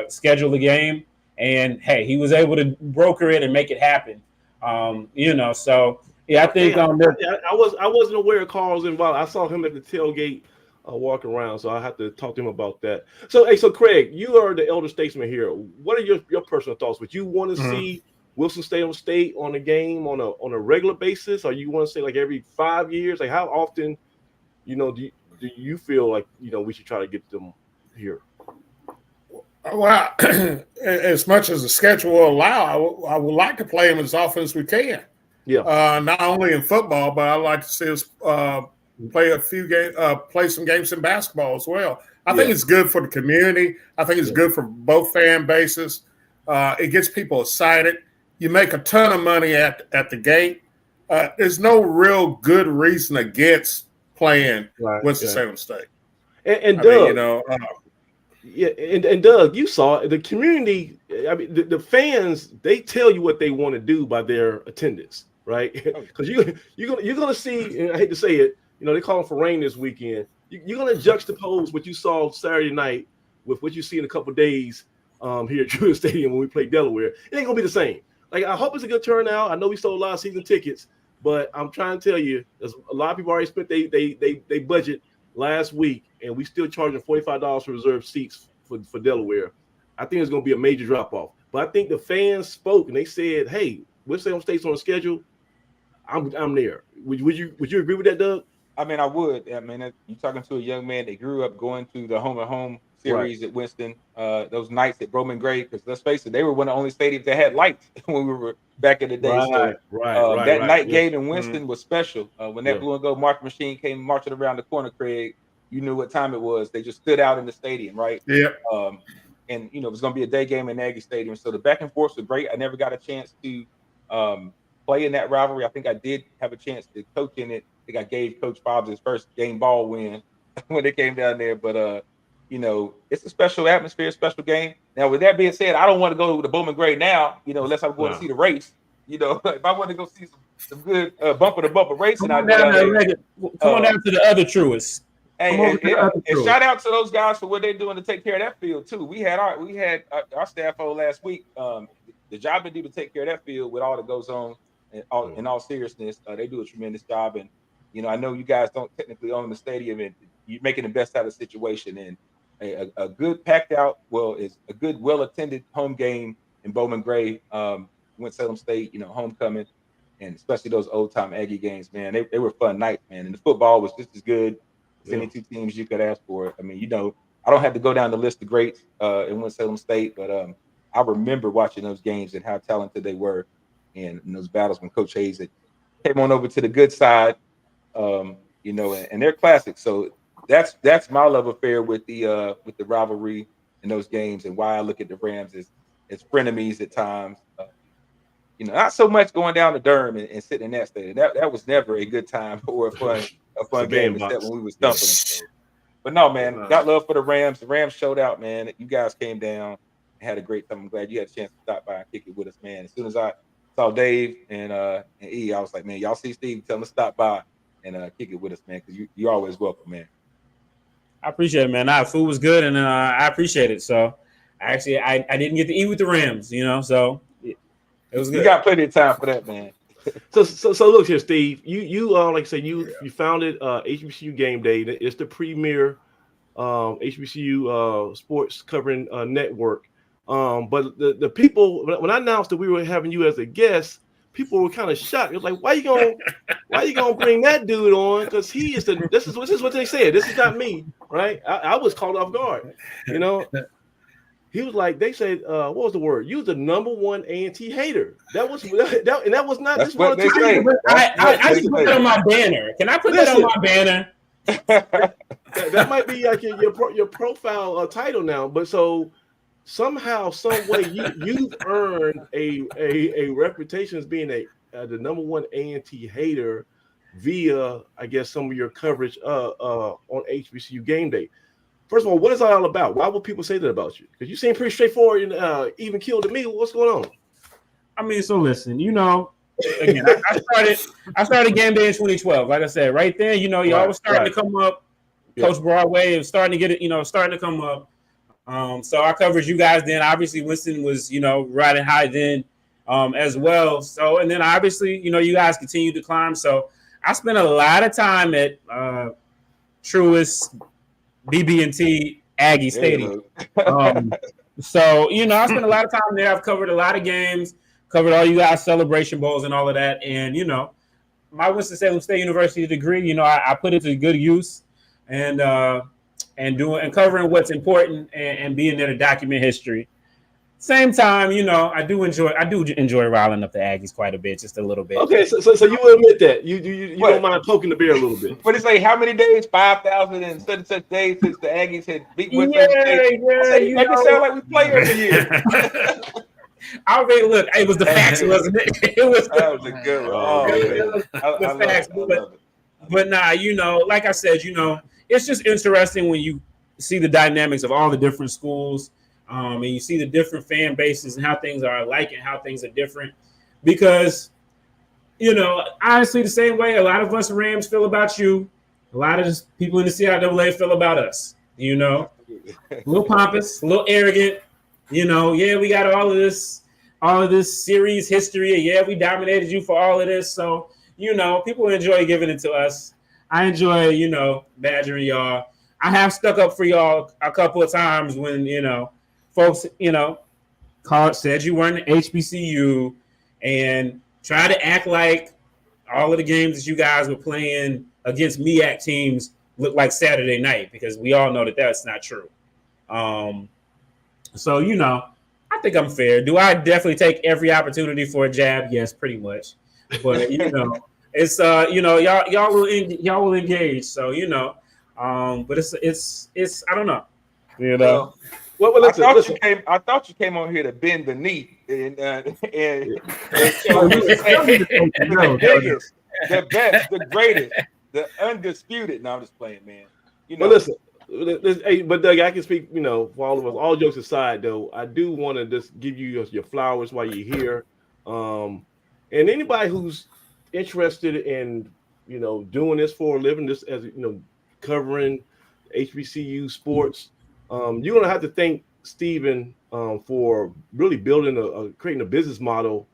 schedule the game. And hey, he was able to broker it and make it happen. So I think I wasn't aware of Carl's involved. I saw him at the tailgate walking around, so I have to talk to him about that. So Craig, you are the elder statesman here. What are your personal thoughts? Would you want to see Winston-Salem State on a game on a regular basis, or you want to say like every 5 years? Like how often, do you feel like we should try to get them here? Well, as much as the schedule will allow, I would like to play them as often as we can. Yeah. Not only in football, but I'd like to see us play a few games, play some games in basketball as well. I think it's good for the community. I think it's good for both fan bases. It gets people excited. You make a ton of money at the gate. There's no real good reason against playing Winston-Salem State. And Doug, and Doug, you saw the community. I mean, the fans, they tell you what they want to do by their attendance, right? Because you're gonna see. And I hate to say it, they calling for rain this weekend. You're gonna juxtapose what you saw Saturday night with what you see in a couple of days here at Drew Stadium when we play Delaware. It ain't gonna be the same. Like, I hope it's a good turnout. I know we sold a lot of season tickets, but I'm trying to tell you, there's a lot of people already spent they budget last week, and we still charging $45 for reserved seats for Delaware, I think it's going to be a major drop off. But I think the fans spoke and they said, "Hey, Winston-Salem State's on the schedule. I'm there." Would you agree with that, Doug? I mean, I would. I mean, you're talking to a young man that grew up going to the home and home series at Winston. Those nights at Bowman Gray, because let's face it, they were one of the only stadiums that had lights when we were back in the day. That night game in Winston was special. When that blue and gold marching machine came marching around the corner, Craig, you knew what time it was. They just stood out in the stadium, right? Yeah. And it was going to be a day game in Aggie Stadium, so the back and forth was great. I never got a chance to play in that rivalry. I think I did have a chance to coach in it. I think I gave Coach Fobbs his first game ball win when they came down there. But it's a special atmosphere, special game. Now, with that being said, I don't want to go to the Bowman Gray now, unless I'm going to see the race. If I want to go see some good bumper to bumper racing, come on down to the other truest. And shout out to those guys for what they're doing to take care of that field too. We had our staff on last week. The job they do to take care of that field with all that goes on, in all seriousness, they do a tremendous job. And I know you guys don't technically own the stadium, and you're making the best out of the situation. And a good packed out, is a good, well attended home game in Bowman Gray, Winston-Salem State, homecoming, and especially those old time Aggie games, man. They were fun nights, man. And the football was just as good as any two teams you could ask for. I mean, I don't have to go down the list of greats in Winston-Salem State, but I remember watching those games and how talented they were, and in those battles when Coach Hayes came on over to the good side, and they're classics. So that's my love affair with the rivalry in those games, and why I look at the Rams as frenemies at times. Not so much going down to Durham and sitting in that stadium. That was never a good time or a fun game, except when we was thumping them. So. But no, man, got love for the Rams. The Rams showed out, man. You guys came down and had a great time. I'm glad you had a chance to stop by and kick it with us, man. As soon as I saw Dave and E, I was like, man, y'all see Steve, tell him to stop by and kick it with us, man, because you're always welcome, man. I appreciate it, man. Food was good, and I appreciate it. So I didn't get to eat with the Rams, so it was good. You got plenty of time for that, man. So look here, Steve. You like I said, you founded HBCU Gameday. It's the premier HBCU sports covering network. But the people, when I announced that we were having you as a guest, people were kind of shocked. It was like, why you gonna bring that dude on? Because this is what they said. This is not me, right? I was caught off guard. He was like, they said, what was the word? You was the number one A&T hater. That was not That's just what one they say. I should put that on my banner. Can I put that on my banner? that might be like your profile title now. But so somehow, some way, you've earned a reputation as being the number one A&T hater via, I guess, some of your coverage on HBCU Gameday. First of all, what is that all about? Why would people say that about you? Because you seem pretty straightforward and even killed to me. What's going on? I mean, so listen, again, I started Gameday in 2012. Like I said, right there, y'all was starting to come up. Coach Broadway was starting to get it, starting to come up. So I covered you guys then. Obviously, Winston was, riding high then as well. So, and then obviously, you guys continued to climb. So I spent a lot of time at Truist, BB&T, Aggie Stadium. So, I spent a lot of time there. I've covered a lot of games, covered all you guys' celebration bowls and all of that. And, my Winston-Salem State University degree, I put it to good use and covering what's important and being there to document history. Same time, I do enjoy riling up the Aggies quite a bit, just a little bit. Okay, so you will admit that you don't mind poking the bear a little bit. What did they say? How many days? 5,000 and such days since the Aggies had beat Winston State. You make it sound like we play every year. I mean, look, it was the facts, wasn't it? That was a good one. The facts, but nah, like I said, it's just interesting when you see the dynamics of all the different schools. And you see the different fan bases and how things are alike and how things are different. Because, honestly, the same way a lot of us Rams feel about you, a lot of people in the CIAA feel about us. A little pompous, a little arrogant. We got all of this series history. Yeah, we dominated you for all of this. So, people enjoy giving it to us. I enjoy, badgering y'all. I have stuck up for y'all a couple of times when, folks, said you weren't an HBCU and try to act like all of the games that you guys were playing against MEAC teams look like Saturday night, because we all know that that's not true. So, I think I'm fair. Do I definitely take every opportunity for a jab? Yes, pretty much. But, it's, y'all will engage. So, but it's I don't know. Well, listen, I thought you came on here to bend the knee and show the biggest, the best, the greatest, the undisputed. No, I'm just playing, man. But listen, but Doug, I can speak, for all of us. All jokes aside, though, I do want to just give you your flowers while you're here. And anybody who's interested in, doing this for a living, this as covering HBCU sports. You're going to have to thank Steven for really building creating a business model.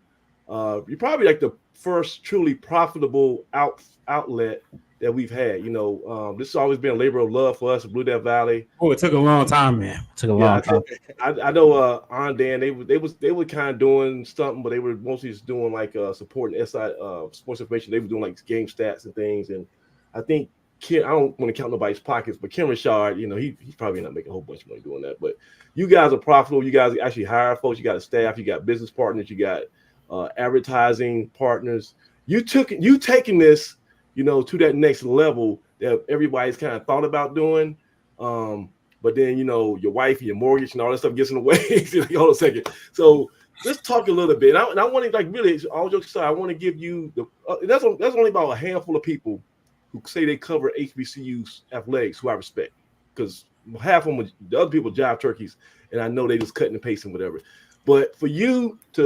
You're probably like the first truly profitable outlet that we've had. This has always been a labor of love for us in Blue Death Valley. Oh, it took a long time, man. It took a long time. I know on Dan, they were kind of doing something, but they were mostly just doing like supporting SI sports information. They were doing like game stats and things. And I think I don't want to count nobody's pockets, but Ken Richard, he's probably not making a whole bunch of money doing that. But you guys are profitable. You guys actually hire folks. You got a staff. You got business partners. You got advertising partners. You taking this, to that next level that everybody's kind of thought about doing. But then, your wife and your mortgage and all that stuff gets in the way. Hold on a second. So let's talk a little bit. And I want to really, all jokes aside, I want to give you that's only about a handful of people who say they cover HBCU's athletics, who I respect, because half of them, the other people, jive turkeys, and I know they just cutting and pasting whatever. But for you to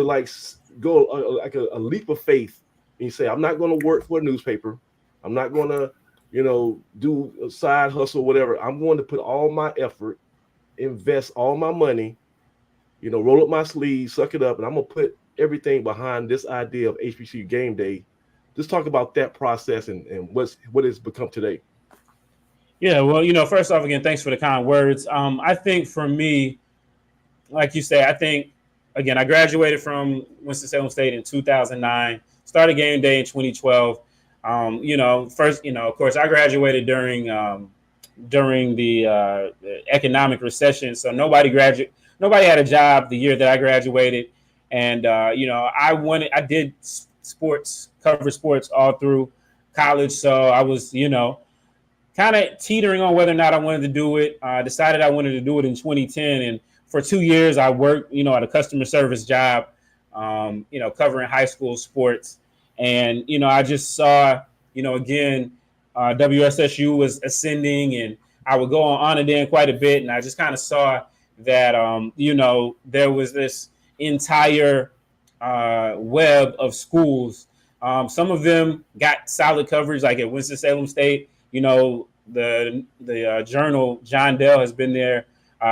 go like a leap of faith and you say, I'm not going to work for a newspaper, I'm not going to, do a side hustle, whatever. I'm going to put all my effort, invest all my money, roll up my sleeves, suck it up, and I'm going to put everything behind this idea of HBCU Gameday. Just talk about that process and what it's become today. Yeah, well, first off, again, thanks for the kind words. I think for me, like you say, I think, again, I graduated from Winston-Salem State in 2009, started Gameday in 2012. First, of course, I graduated during the economic recession, so nobody had a job the year that I graduated, and I did cover sports all through college, so I was kind of teetering on whether or not I wanted to do it. I decided I wanted to do it in 2010, and for 2 years I worked at a customer service job, covering high school sports. And, I just saw, again, WSSU was ascending, and I would go on and Dan quite a bit. And I just kind of saw that, there was this entire web of schools. Some of them got solid coverage, like at Winston-Salem State. The journal John Dell has been there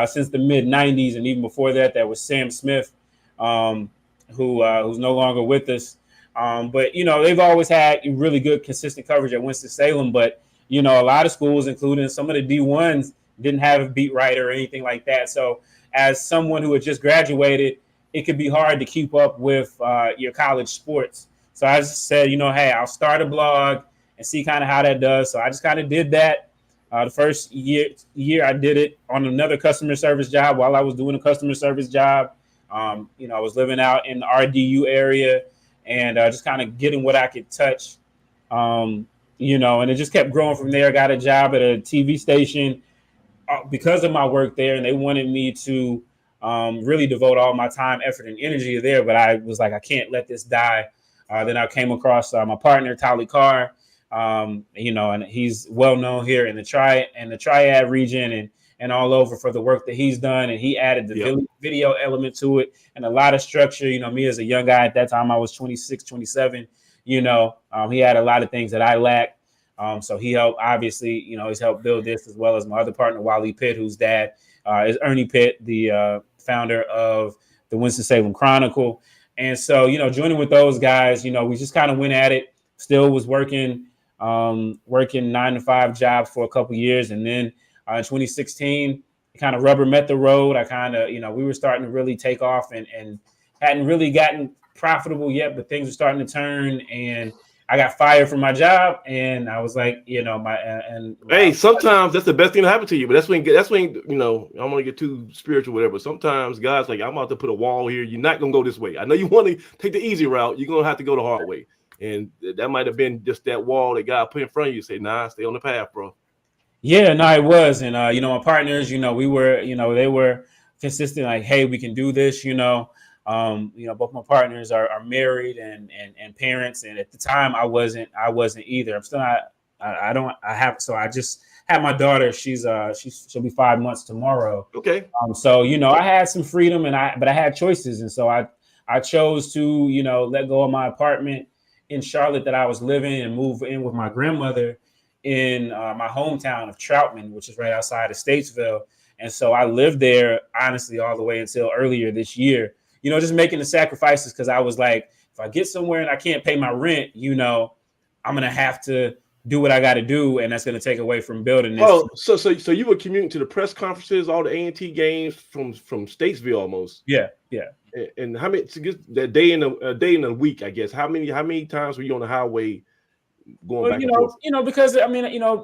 since the mid 90s. And even before that, that was Sam Smith, who's no longer with us. But they've always had really good, consistent coverage at Winston-Salem. But, a lot of schools, including some of the D1s, didn't have a beat writer or anything like that. So as someone who had just graduated, it could be hard to keep up with your college sports. So I just said, hey, I'll start a blog and see kind of how that does. So I just kind of did that. The first year I did it on another customer service job while I was doing a customer service job. I was living out in the RDU area and just kind of getting what I could touch, and it just kept growing from there. I got a job at a TV station because of my work there, and they wanted me to really devote all my time, effort, and energy there. But I was like, I can't let this die. Then I came across my partner, Tali Carr, and he's well known here in the Triad region and all over for the work that he's done. And he added the video element to it and a lot of structure. Me as a young guy at that time, I was 26, 27, he had a lot of things that I lacked. So he helped, obviously, he's helped build this, as well as my other partner, Wally Pitt, whose dad is Ernie Pitt, the founder of the Winston-Salem Chronicle. And so, joining with those guys, we just kind of went at it, still was working working 9-to-5 jobs for a couple years. And then in 2016, kind of rubber met the road. I kind of, we were starting to really take off and hadn't really gotten profitable yet, but things were starting to turn, and I got fired from my job, and I was like, hey, sometimes that's the best thing to happen to you. But that's when I'm gonna get too spiritual, whatever. Sometimes God's like, I'm about to put a wall here. You're not gonna go this way. I know you want to take the easy route. You're gonna have to go the hard way, and that might have been just that wall that God put in front of you. Say, nah, stay on the path, bro. Yeah, no, it was, and my partners, we were, they were consistent, like, hey, we can do this, both my partners are married and parents, and at the time I wasn't either. I'm still not. So I just had my daughter. She'll be 5 months tomorrow. Okay. So I had some freedom, but I had choices, and so I chose to let go of my apartment in Charlotte that I was living and move in with my grandmother in my hometown of Troutman, which is right outside of Statesville. And so I lived there honestly all the way until earlier this year. Just making the sacrifices because I was like, if I get somewhere and I can't pay my rent, I'm gonna have to do what I got to do, and that's gonna take away from building this. Oh, so you were commuting to the press conferences, all the A&T games from Statesville almost. Yeah. And how many? That day in a week, I guess. How many times were you on the highway going back and forth?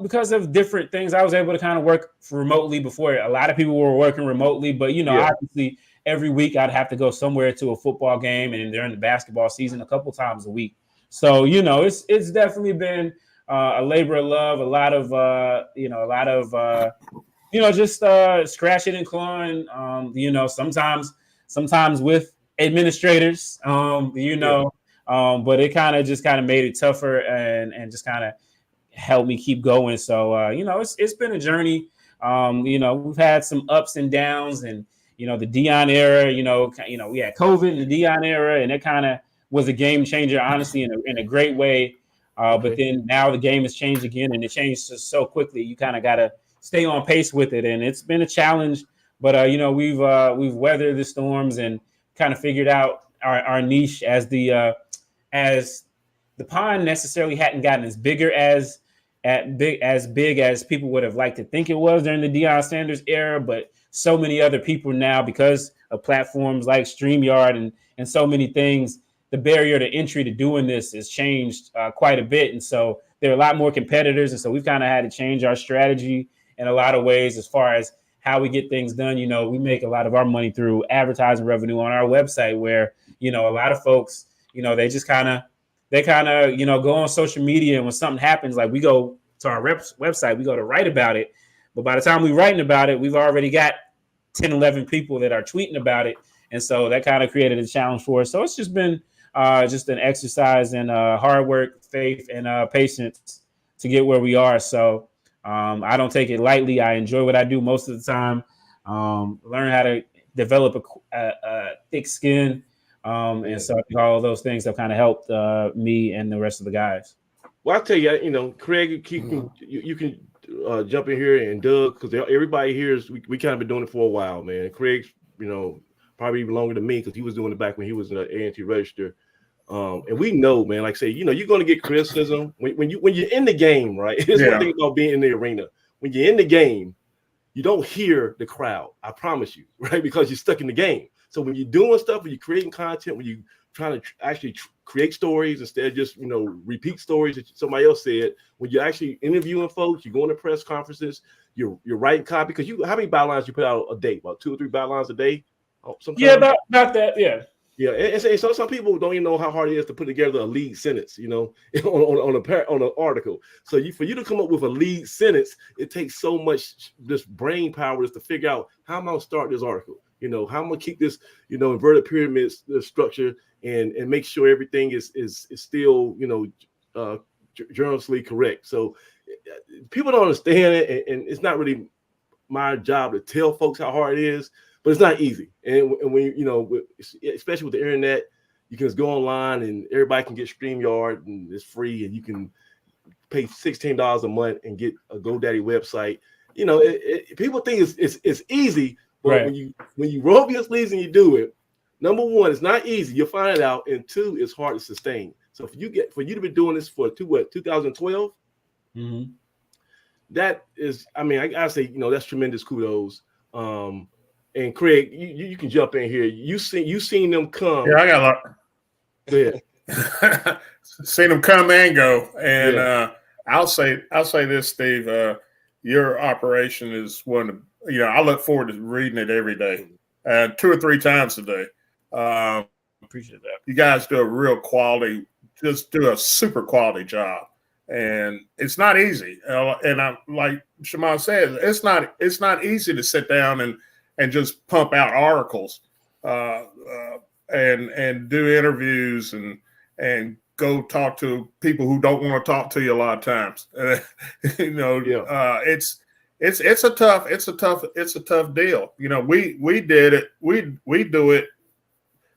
Because of different things, I was able to kind of work remotely before. A lot of people were working remotely, but obviously every week I'd have to go somewhere to a football game, and during the basketball season a couple times a week. So it's definitely been a labor of love, a lot of just scratching and clawing. Sometimes with administrators, but it kind of made it tougher and just kind of helped me keep going. So it's been a journey. We've had some ups and downs, and the Dion era. We had COVID in the Dion era, and it kind of was a game changer, honestly, in a great way. But then now the game has changed again, and it changed so quickly. You kind of got to stay on pace with it, and it's been a challenge. But we've weathered the storms and kind of figured out our niche as the pond necessarily hadn't gotten as big as people would have liked to think it was during the Deion Sanders era, but so many other people now, because of platforms like StreamYard and so many things, the barrier to entry to doing this has changed quite a bit. And so there are a lot more competitors. And so we've kind of had to change our strategy in a lot of ways as far as how we get things done. We make a lot of our money through advertising revenue on our website, where, a lot of folks, they just kind of go on social media. And when something happens, like we go to our website, we go to write about it. But by the time we're writing about it, we've already got 10, 11 people that are tweeting about it. And so that kind of created a challenge for us. So it's just been just an exercise in hard work, faith, and patience to get where we are. So I don't take it lightly. I enjoy what I do most of the time. Learn how to develop a thick skin. And so I think all of those things have kind of helped me and the rest of the guys. Well, I'll tell you, Craig, you can jump in here, and Doug, because everybody here we kind of been doing it for a while, man. Craig's, probably even longer than me, because he was doing it back when he was in the A&T register. And we know, man, like I say, you're going to get criticism when you're in the game, right? It's one thing about being in the arena. When you're in the game, you don't hear the crowd. I promise you, right? Because you're stuck in the game. So when you're doing stuff, when you're creating content, when you're trying to actually create stories instead of just, repeat stories that somebody else said, when you're actually interviewing folks, you're going to press conferences, you're writing copy, because how many bylines you put out a day? About 2 or 3 bylines a day? Sometimes? Yeah, about that. Yeah. Yeah, and so some people don't even know how hard it is to put together a lead sentence, on an article. So for you to come up with a lead sentence, it takes so much this brain power just to figure out how I'm gonna start this article. How I'm gonna keep this, inverted pyramid structure and make sure everything is still, journalistically correct. So people don't understand it, and it's not really my job to tell folks how hard it is. But it's not easy. And when especially with the internet, you can just go online and everybody can get StreamYard, and it's free, and you can pay $16 a month and get a GoDaddy website. People think it's easy, but right. when you roll up your sleeves and you do it, number one, it's not easy. You'll find it out, and 2, it's hard to sustain. So for you to be doing this for 2012, Mm-hmm. That is, I mean, I gotta say, that's tremendous kudos. And Craig, you can jump in here. You seen them come. Yeah, I got a lot. Go ahead. Seen them come and go, and I'll say this, Steve. Your operation is one of I look forward to reading it every day, 2 or 3 times a day. Appreciate that. You guys do a real quality, just do a super quality job, and it's not easy. And I, like Shimon said, it's not easy to sit down and just pump out articles, and do interviews and go talk to people who don't want to talk to you a lot of times. It's a tough deal. We did it. We do it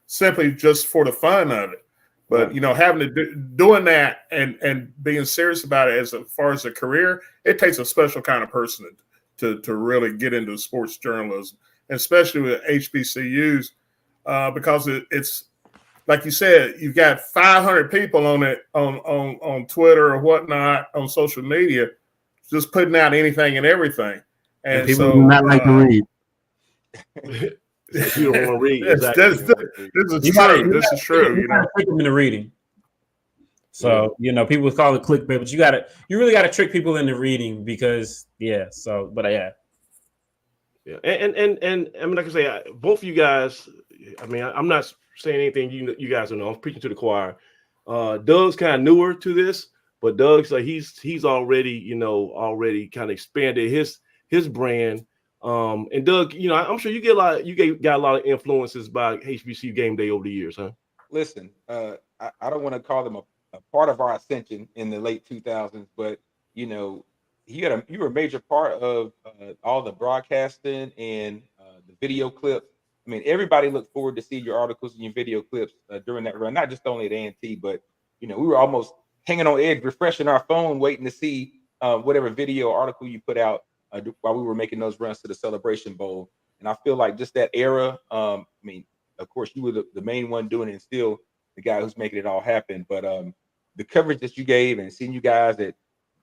simply just for the fun of it. But having to doing that and being serious about it as far as a career, it takes a special kind of person to really get into sports journalism, especially with HBCUs, because it's like you said, you've got 500 people on it on Twitter or whatnot, on social media, just putting out anything and everything. And people so, do not like to read. If you don't want to read, this is true. This is true. You gotta trick them into reading. So people call it clickbait, but you really gotta trick people into reading because yeah. And I mean, like I say, both of you guys. I mean, I'm not saying anything you guys don't know. I'm preaching to the choir. Doug's kind of newer to this, but Doug's like he's already already kind of expanded his brand. And Doug, I'm sure you got a lot of influences by HBCU Gameday over the years, huh? Listen, I don't want to call them a part of our ascension in the late 2000s, but you were a major part of all the broadcasting and the video clips. I mean, everybody looked forward to see your articles and your video clips during that run, not just only at A&T, but we were almost hanging on edge, refreshing our phone, waiting to see whatever video or article you put out while we were making those runs to the Celebration Bowl. And I feel like just that era, I mean, of course, you were the main one doing it and still the guy who's making it all happen. But the coverage that you gave and seeing you guys at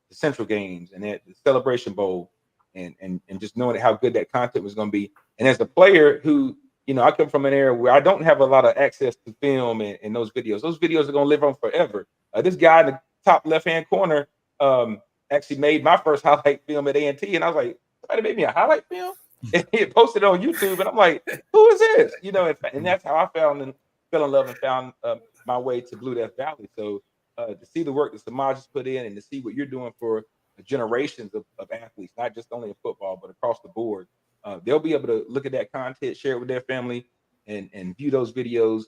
the Central Games and at the Celebration Bowl and just knowing how good that content was going to be. And as a player who, I come from an era where I don't have a lot of access to film and those videos. Those videos are going to live on forever. This guy in the top left-hand corner actually made my first highlight film at A&T, and I was like, somebody made me a highlight film? And he had posted it on YouTube, and I'm like, who is this? And that's how I fell in love and found my way to Blue Death Valley. So to see the work that Samaj has put in and to see what you're doing for generations of athletes, not just only in football, but across the board, they'll be able to look at that content, share it with their family, and view those videos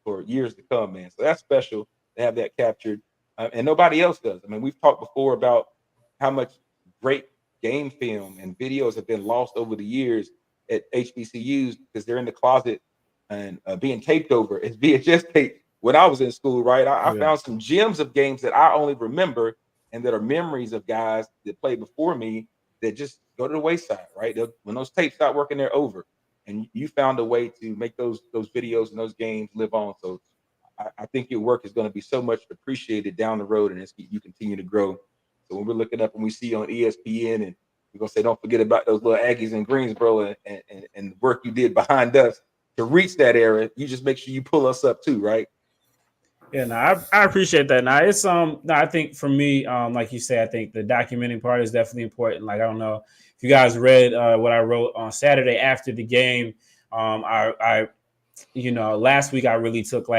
for years to come, man. So that's special to have that captured, and nobody else does. I mean, we've talked before about how much great game film and videos have been lost over the years at HBCUs because they're in the closet and being taped over as VHS tape. When I was in school, right, I found some gems of games that I only remember and that are memories of guys that played before me that just go to the wayside, right? When those tapes start working, they're over. And you found a way to make those videos and those games live on. So I think your work is going to be so much appreciated down the road, and as you continue to grow. So when we're looking up and we see on ESPN, and we're going to say, don't forget about those little Aggies in Greensboro and the work you did behind us to reach that era, you just make sure you pull us up too, right? Yeah, no, I appreciate that. Now it's I think for me, like you said, I think the documenting part is definitely important. Like, I don't know if you guys read what I wrote on Saturday after the game. I last week I really took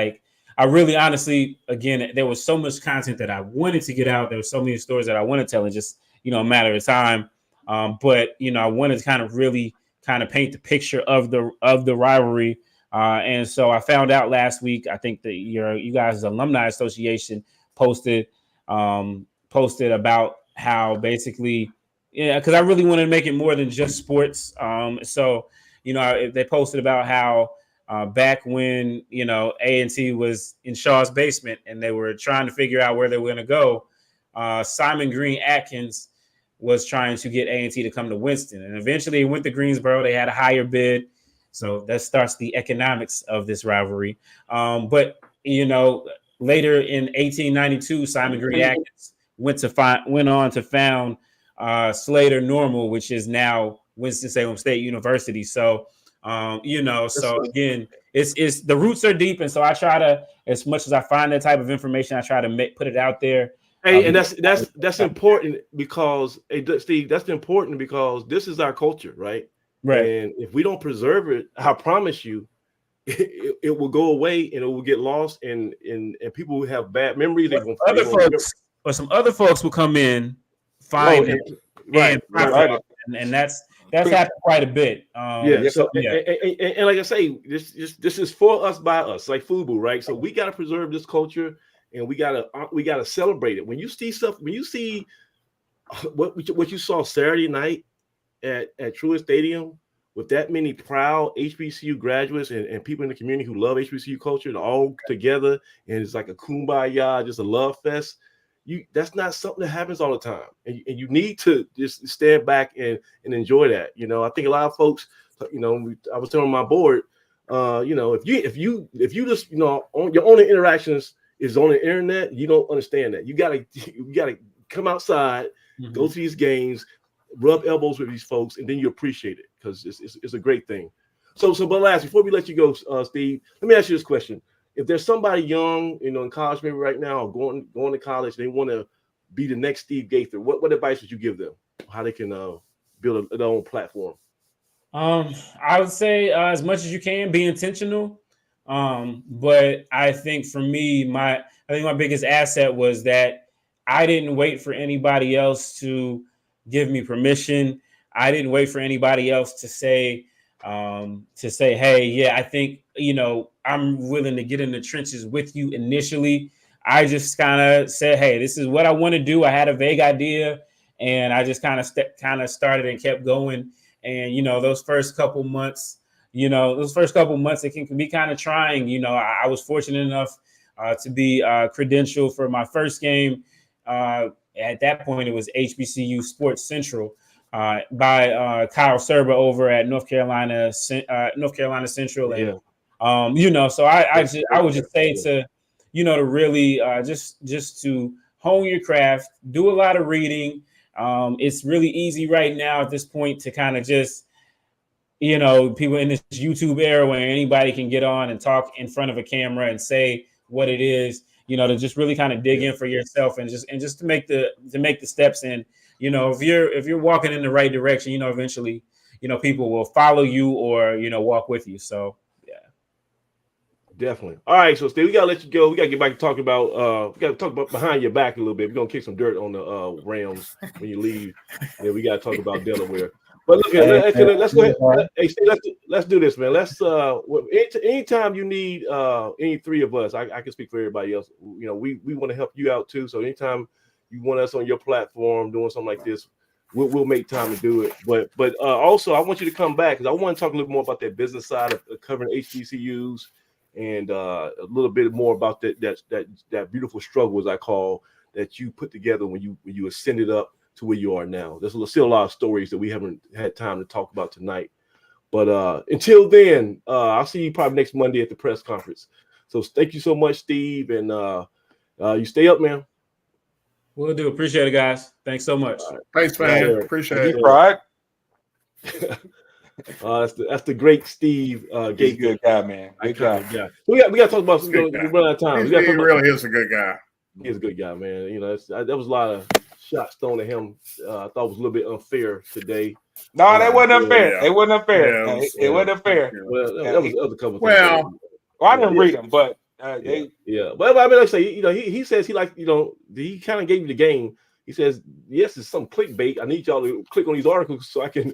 honestly, again, there was so much content that I wanted to get out. There were so many stories that I want to tell in just a matter of time. But I wanted to kind of really kind of paint the picture of the rivalry. And so I found out last week, I think that you guys' alumni association posted about how basically, because I really wanted to make it more than just sports. So they posted about how back when A&T was in Shaw's basement and they were trying to figure out where they were going to go, Simon Green Atkins was trying to get A&T to come to Winston, and eventually it went to Greensboro. They had a higher bid. So that starts the economics of this rivalry. But later in 1892, Simon Green Atkins went on to found Slater Normal, which is now Winston-Salem State University. So, so again, it's the roots are deep. And so I try to, as much as I find that type of information, I try to put it out there. Hey, and that's important because, hey, Steve, that's important because this is our culture, right? Right. And if we don't preserve it, I promise you, it will go away and it will get lost. And people who have bad memories, some other folks will come in, find it, and that's happened quite a bit. And like I say, this is for us by us, like FUBU, right? So we got to preserve this culture. And we gotta celebrate it. When you see what you saw Saturday night at Truist Stadium with that many proud HBCU graduates and people in the community who love HBCU culture, they're all together, and it's like a kumbaya, just a love fest. That's not something that happens all the time, and you need to just stand back and enjoy that. I think a lot of folks, I was telling my board, if you just on your only interactions is on the internet, you don't understand that. You gotta come outside, go to these games, rub elbows with these folks, and then you appreciate it because it's a great thing. So, but last, before we let you go, Steve, let me ask you this question: if there's somebody young, in college maybe right now, or going to college, they want to be the next Steve Gaither, what advice would you give them? How they can build their own platform? I would say as much as you can, be intentional. But I think for me, my biggest asset was that I didn't wait for anybody else to give me permission. I didn't wait for anybody else to say, hey, yeah, I think, I'm willing to get in the trenches with you initially. I just kind of said, hey, this is what I want to do. I had a vague idea and I just kind of started and kept going. And, those first couple months, it can be kind of trying. I was fortunate enough to be credentialed for my first game. At that point, it was HBCU Sports Central by Kyle Serba over at North Carolina Central. And, so I would just say to really just to hone your craft, do a lot of reading. It's really easy right now at this point to kind of just, people in this YouTube era where anybody can get on and talk in front of a camera and say what it is, to just really kind of dig in for yourself and just to make the steps in, if you're walking in the right direction, eventually, people will follow you or, walk with you. So, yeah. Definitely. All right. So Steve, we got to let you go. We got to get back to talking about, behind your back a little bit. We're going to kick some dirt on the Rams when you leave. Yeah, we got to talk about Delaware. But look, let's go ahead. Hey, Steve, let's do this, man. Let's anytime you need any three of us, I can speak for everybody else. We want to help you out too. So anytime you want us on your platform doing something like this, we'll make time to do it. But also I want you to come back because I want to talk a little more about that business side of covering HBCUs and a little bit more about that beautiful struggle, as I call, that you put together when you ascended up to where you are now. There's still a lot of stories that we haven't had time to talk about tonight. But until then, I'll see you probably next Monday at the press conference. So thank you so much, Steve, and you stay up, man. Will do. Appreciate it, guys. Thanks so much. Right. Thanks, man. Appreciate it. Pride. That's the great Steve Gaither. He's a good guy, man. Good guy. Yeah. We got to talk about some. We run out of time. He really is a good guy. He's a good guy, man. There was a lot of shots thrown at him. I thought it was a little bit unfair today. No, that wasn't unfair. Yeah. It wasn't unfair. Yeah, it wasn't unfair. Well, that was a couple. Well, I didn't read them, but But I mean, like I say, he says he he kind of gave you the game. He says, yes, it's some clickbait. I need y'all to click on these articles so I can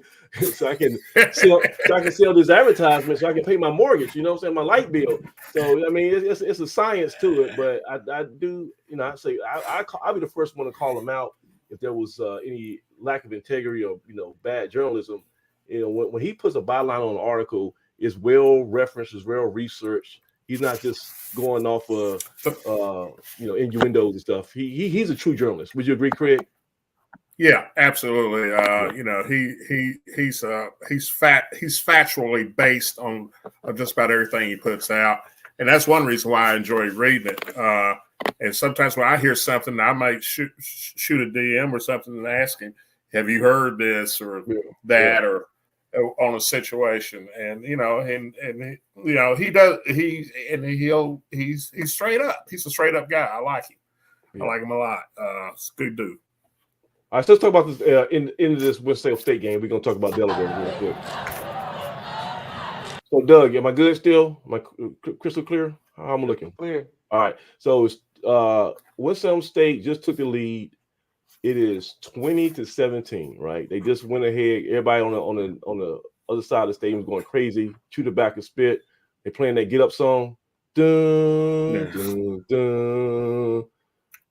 sell this advertisement so I can pay my mortgage, my light bill. So I mean, it's a science to it, but I do, I say I'll be the first one to call him out if there was any lack of integrity or bad journalism. When he puts a byline on an article, it's well referenced, it's well researched. He's not just going off of innuendos and stuff. He's a true journalist. Would you agree, Craig? Yeah, absolutely. He's factually based on just about everything he puts out, and that's one reason why I enjoy reading it. And sometimes when I hear something, I might shoot a DM or something and ask him, have you heard this or that or on a situation? And he does. He's straight up. He's a straight up guy. I like him. I like him a lot. It's a good dude. All right, so let's talk about this in this Winston State game. We're gonna talk about Delaware real quick. So, Doug, am I good still? Am I crystal clear? How am I looking? Clear. All right. So, Winston State just took the lead. It is 20-17, right? They just went ahead. Everybody on the other side of the stadium is going crazy. Chew the back and spit. They're playing that "Get Up" song. Dun, dun, dun.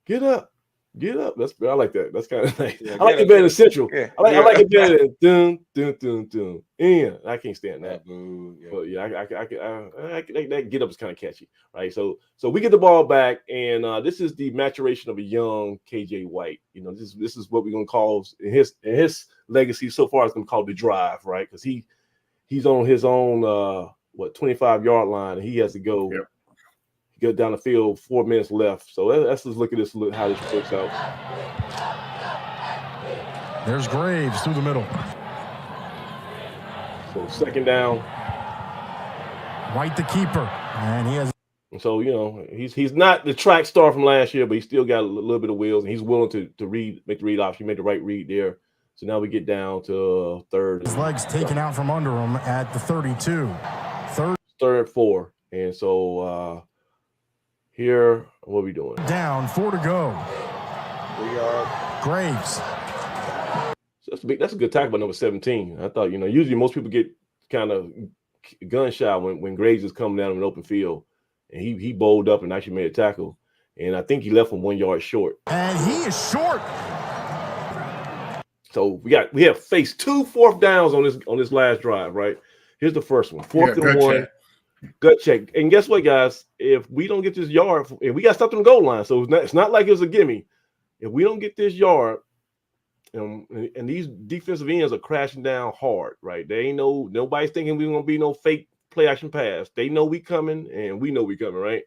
Get up. Get up. I like that. That's kind of nice. I like it better than Central. Yeah. I like it better than dun dun dun dun. Yeah, I can't stand that. But yeah, that get up is kind of catchy, right? So we get the ball back, and this is the maturation of a young KJ White. This is what we're gonna call in his legacy so far. It's gonna call the drive, right? Because he's on his own 25-yard line, and he has to go. Yep. Get down the field, 4 minutes left. So let's just look at this, how this works out. There's Graves through the middle. So second down. White the keeper, and he has. So he's not the track star from last year, but he still got a little bit of wheels, and he's willing to make the read option. He made the right read there. So now we get down to third. His legs taken out from under him at the 32. Third 4, and so. Here, what are we doing? Down, 4 to go. We are Graves. So that's a good tackle by number 17. I thought, usually most people get kind of gun shy when Graves is coming down in an open field, and he bowled up and actually made a tackle. And I think he left him 1 yard short. And he is short. So we have faced 2 4th downs on this last drive, right? Here's the first one. 4th and 1. Check. Gut check. And guess what, guys? If we don't get this yard, and we got stuff on the goal line, so it's not like it's a gimme. If we don't get this yard, and these defensive ends are crashing down hard, right? They ain't nobody's thinking we're gonna be no fake play action pass. They know we coming, and we know we coming, right?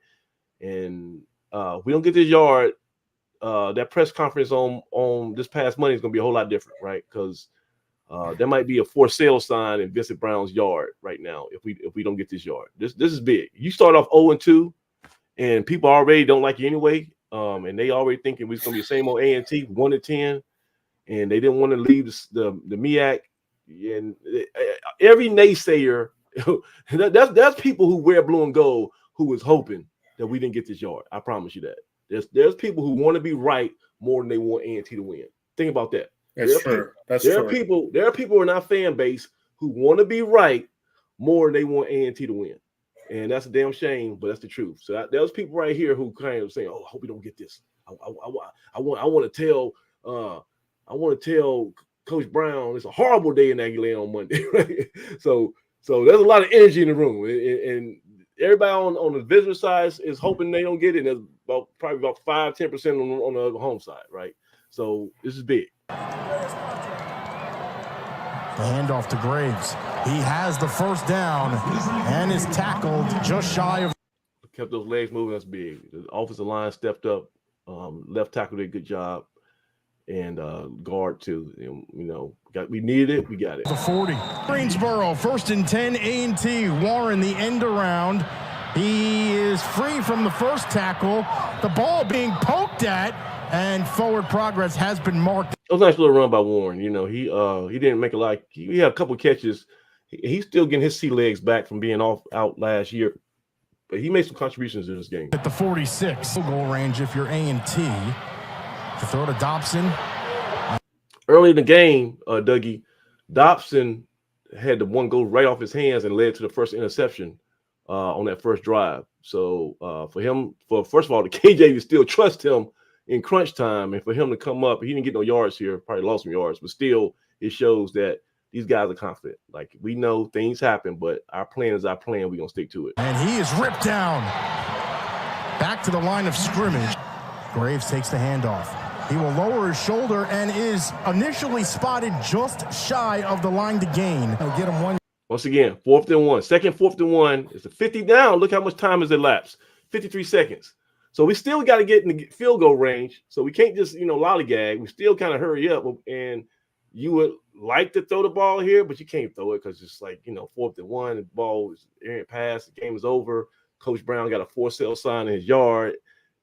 And if we don't get this yard, that press conference on this past Monday is gonna be a whole lot different, right? Because there might be a for sale sign in Vincent Brown's yard right now if we don't get this yard. This is big. You start off 0-2, and people already don't like you anyway, and they already thinking we're gonna be the same old A&T 1-10, and they didn't want to leave the MEAC. And every naysayer, that's people who wear blue and gold who was hoping that we didn't get this yard. I promise you that. There's people who want to be right more than they want A&T to win. Think about that. That's true. There are people in our fan base who want to be right more than they want A&T to win, and that's a damn shame, but that's the truth. So there's people right here who kind of saying, "Oh, I hope we don't get this. I want to tell Coach Brown it's a horrible day in Aguilera on Monday." Right? So there's a lot of energy in the room, and everybody on the visitor side is hoping they don't get it. And there's probably about 5-10% on the home side, right? So this is big. The handoff to Graves. He has the first down and is tackled just shy of. Kept those legs moving. That's big. The offensive line stepped up. Left tackle did a good job, and guard too. And, we needed it. We got it. The 40. Greensboro, 1st and 10. A&T. Warren the end around. He is free from the first tackle. The ball being poked at. And forward progress has been marked. It was a nice little run by Warren. He didn't make a lot. He had a couple catches. He's still getting his sea legs back from being out last year, but he made some contributions in this game. At the 46, goal range if you're A&T. To throw to Dobson. Early in the game, Dougie, Dobson had the one go right off his hands and led to the first interception on that first drive. So first of all, the KJ to still trust him in crunch time, and for him to come up, he didn't get no yards here, probably lost some yards, but still it shows that these guys are confident. Like, we know things happen, but our plan is our plan. We're going to stick to it. And he is ripped down. Back to the line of scrimmage. Graves takes the handoff. He will lower his shoulder and is initially spotted just shy of the line to gain. He'll get him one. Once again, 4th and 1. Second 4th and 1. It's a 50 down. Look how much time has elapsed. 53 seconds. So we still got to get in the field goal range. So we can't just, lollygag. We still kind of hurry up. And you would like to throw the ball here, but you can't throw it because it's like, 4th and 1. The ball is errant pass. The game is over. Coach Brown got a for sale sign in his yard.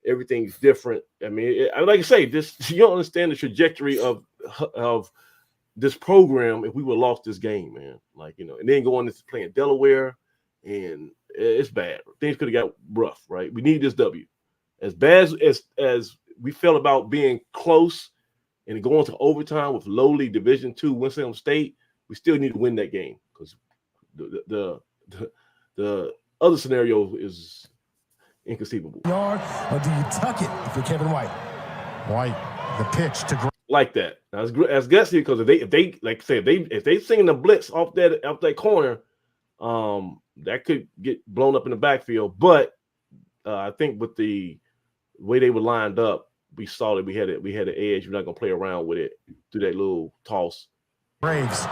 Everything's different. I mean, like I say, you don't understand the trajectory of this program if we would have lost this game, man. And then going into playing Delaware, and it's bad. Things could have got rough, right? We need this W. As bad as we felt about being close and going to overtime with lowly Division II Winston-Salem State, we still need to win that game because the other scenario is inconceivable. Yard, or do you tuck it if you're Kevin White? White, the pitch to like that. Now it's gutsy because if they singing the blitz off that corner, that could get blown up in the backfield. But I think with the way they were lined up, we saw that we had an edge. We're not gonna play around with it through that little toss. Braves,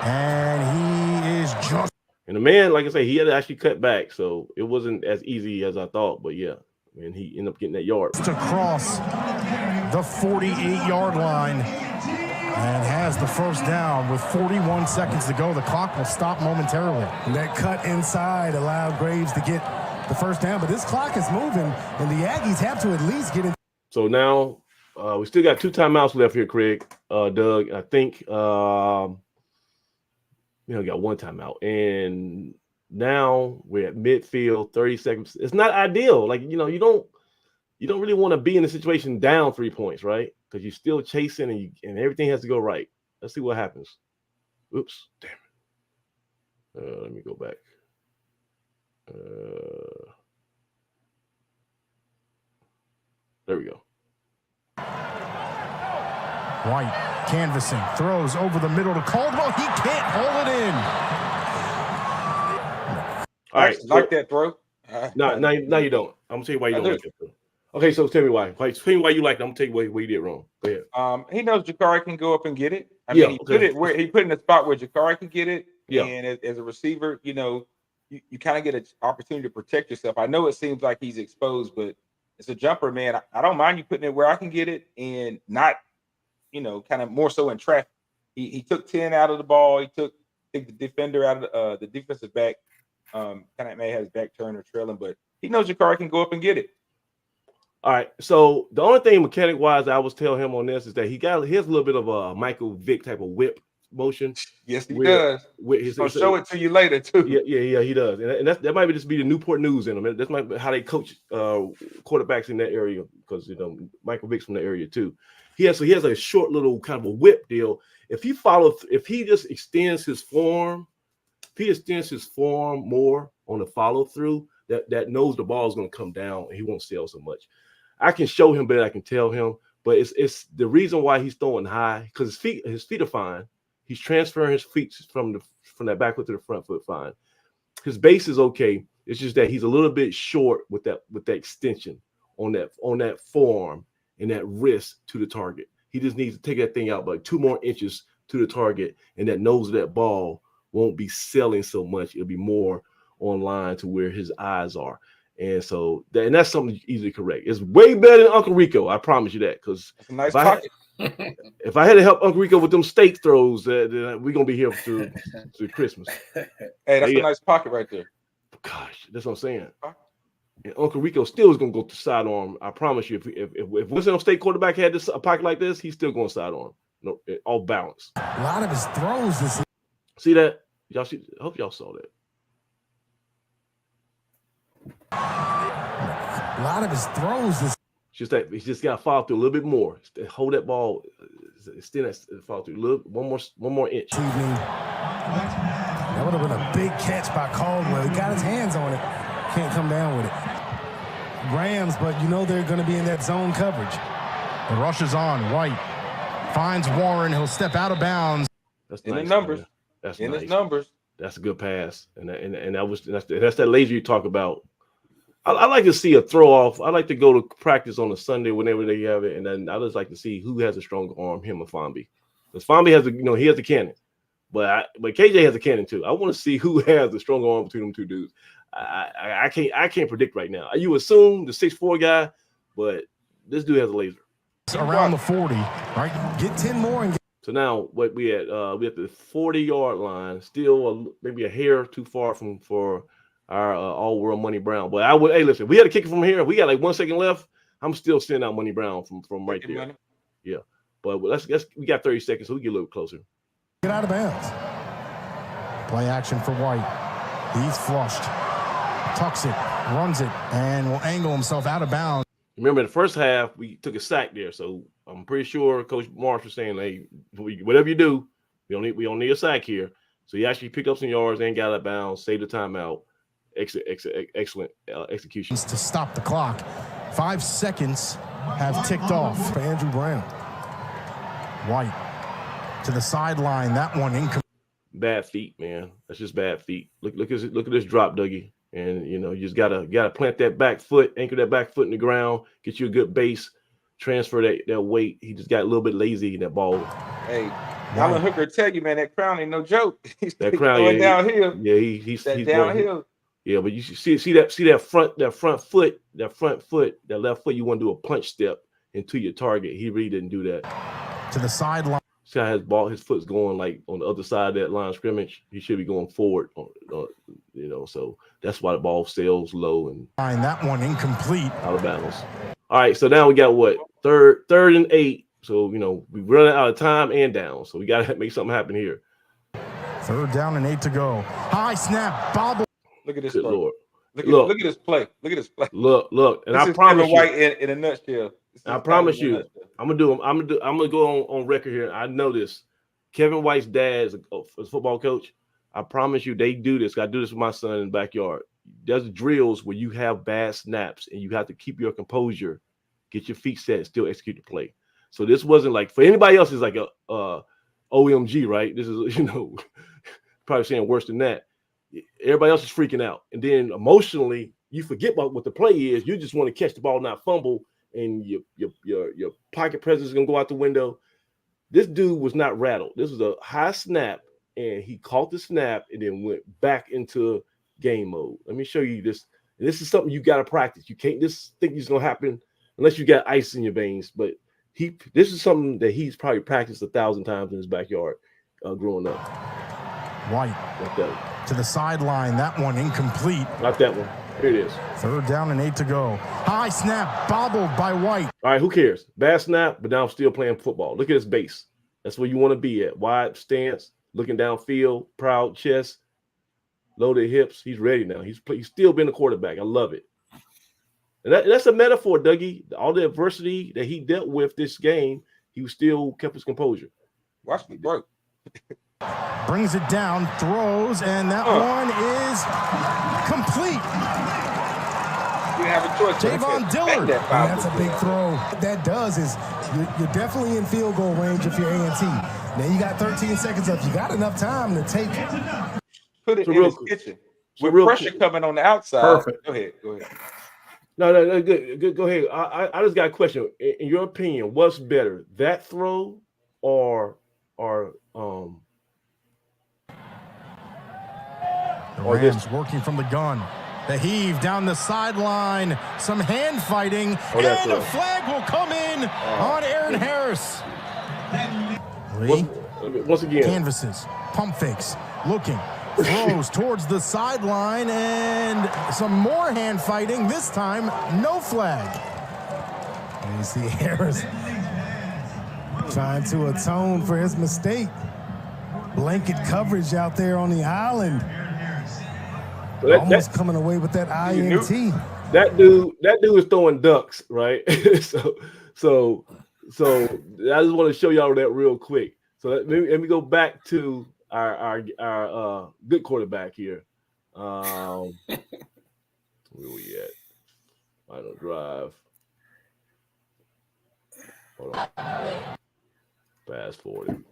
and he is just. And the man, like I say, he had to actually cut back, so it wasn't as easy as I thought. But yeah, and he ended up getting that yard to cross the 48-yard line and has the first down with 41 seconds to go. The clock will stop momentarily. And that cut inside allowed Graves to get the first down, but this clock is moving, and the Aggies have to at least get it. So now we still got 2 timeouts left here, Craig, Doug. I think we got 1 timeout, and now we're at midfield, 30 seconds. It's not ideal. You don't really want to be in a situation down 3 points, right? Because you're still chasing and everything has to go right. Let's see what happens. Oops, damn it. Let me go back. There we go. White canvassing, throws over the middle to Caldwell. He can't hold it in. All right, like that throw. No, you don't. I'm gonna tell you why you don't like that throw. Okay, so tell me why. Tell me why you like it. I'm gonna tell you what you did wrong. Go ahead. He knows Jakari can go up and get it. I mean, he put it in a spot where Jakari can get it. Yeah. And as a receiver, you kind of get an opportunity to protect yourself. I know it seems like he's exposed, but it's a jumper, man. I don't mind you putting it where I can get it and not, kind of more so in traffic. He took 10 out of the ball. He took the defender out of the defensive back. Kind of may have his back turned or trailing, but he knows Jakari can go up and get it. All right. So the only thing mechanic wise I was telling him on this is that he has a little bit of a Michael Vick type of whip motion. Yes, he does. I'll show it to you later too. Yeah, he does, and that might just be the Newport News in him. That's might be how they coach quarterbacks in that area because Michael Vick's from the area too. He has a short little kind of a whip deal. If he just extends his form, more on the follow through, that knows the ball is going to come down and he won't sail so much. I can show him better. I can tell him, but it's the reason why he's throwing high because his feet are fine. He's transferring his feet from that back foot to the front foot fine. His base is okay. It's just that he's a little bit short with that extension on that forearm and that wrist to the target. He just needs to take that thing out by 2 more inches to the target, and that nose of that ball won't be selling so much. It'll be more on line to where his eyes are. And so that's something easily correct. It's way better than Uncle Rico. I promise you that. Because nice pocket. If I had to help Uncle Rico with them steak throws, we're gonna be here through Christmas. Hey, that's a nice pocket right there. Gosh, that's what I'm saying. And Uncle Rico still is gonna go to sidearm. I promise you. If Winston State quarterback had a pocket like this, he's still going sidearm. No, all balance. A lot of his throws this. See that? Y'all see? I hope y'all saw that. A lot of his throws this. Just that he's just got to follow through a little bit more. Hold that ball, extend that follow through one more inch. That would have been a big catch by Caldwell. He got his hands on it. Can't come down with it. Rams, but they're going to be in that zone coverage. The rush is on. White finds Warren. He'll step out of bounds. That's in nice, the numbers. Man. That's in nice. his numbers. That's a good pass, and that's that laser you talk about. I like to see a throw off. I like to go to practice on a Sunday whenever they have it, and then I just like to see who has a stronger arm, him or Fonby. Because Fonby has he has a cannon, but KJ has a cannon too. I want to see who has the stronger arm between them two dudes. I can't predict right now. You assume the 6'4" guy, but this dude has a laser. Around the 40, right? Get 10 more and so now what we at the 40-yard line, still maybe a hair too far for our all-world Money Brown. But listen, we had to kick it from here. We got like 1 second left. I'm still sending out Money Brown from right there. Money. Yeah. But let's we got 30 seconds, so we get a little closer. Get out of bounds. Play action for White. He's flushed. Tucks it, runs it, and will angle himself out of bounds. Remember, in the first half, we took a sack there, so I'm pretty sure Coach Marsh was saying, "Hey, whatever you do, we don't need a sack here." So he actually picked up some yards and got out of bounds, saved the timeout. Excellent execution to stop the clock. 5 seconds have ticked off for Andrew Brown. White to the sideline. That one incomplete. Bad feet, man. That's just bad feet. Look at this drop, Dougie. And you just gotta plant that back foot, anchor that back foot in the ground, get you a good base, transfer that weight. He just got a little bit lazy in that ball. Hey, Alan Hooker tell you, man, that crown ain't no joke. That crown going downhill. Yeah, he's downhill. Yeah, but you see that front foot, that left foot. You want to do a punch step into your target. He really didn't do that. To the sideline. See how his foot's going like on the other side of that line of scrimmage. He should be going forward, so that's why the ball sails low and that one incomplete. Out of bounds. All right, so now we got what? Third and 8. So we running out of time and down. So we gotta make something happen here. 3rd down and 8 to go. High snap, bobble. Look at this Good play. Lord. Look at this play. Look at this play. Look, and this I promise you, White in a nutshell. I promise you, I'm gonna go on record here. I know this. Kevin White's dad is a football coach. I promise you, they do this. I do this with my son in the backyard. There's drills where you have bad snaps and you have to keep your composure, get your feet set, and still execute the play. So this wasn't like for anybody else. It's like a OMG, right? This is probably saying worse than that. Everybody else is freaking out, and then emotionally, you forget about what the play is. You just want to catch the ball, not fumble, and your pocket presence is gonna go out the window. This dude was not rattled. This was a high snap, and he caught the snap and then went back into game mode. Let me show you this. And this is something you got to practice. You can't just think it's gonna happen unless you got ice in your veins. But this is something that he's probably practiced 1,000 times in his backyard growing up. White to the sideline. That one incomplete. Not that one. Here it is. 3rd down and 8 to go. High snap, bobbled by White. All right, who cares? Bad snap, but now I'm still playing football. Look at his base. That's where you want to be at. Wide stance, looking downfield, proud chest, loaded hips. He's ready now. He's still been a quarterback. I love it. And that's a metaphor, Dougie. All the adversity that he dealt with this game, he still kept his composure. Watch me work. Brings it down, throws, and that one is complete. You have a choice. Javon Dillard. That's a big throw. What that does is you're definitely in field goal range if you're A&T. Now you got 13 seconds left. You got enough time to take it. Put it in his kitchen. With pressure coming on the outside. Perfect. Go ahead. No, good. Go ahead. I just got a question. In your opinion, what's better, that throw or the Rams working from the gun. The heave down the sideline. Some hand fighting. And a flag will come in on Aaron Harris. Lee. Once again. Canvases. Pump fakes. Looking. Throws towards the sideline. And some more hand fighting. This time, no flag. And you see Harris trying to atone for his mistake. Blanket coverage out there on the island. So almost coming away with that INT. That dude is throwing ducks, right? so I just want to show y'all that real quick. So let me go back to our good quarterback here. Where we at? Final drive. Hold on. Fast forward.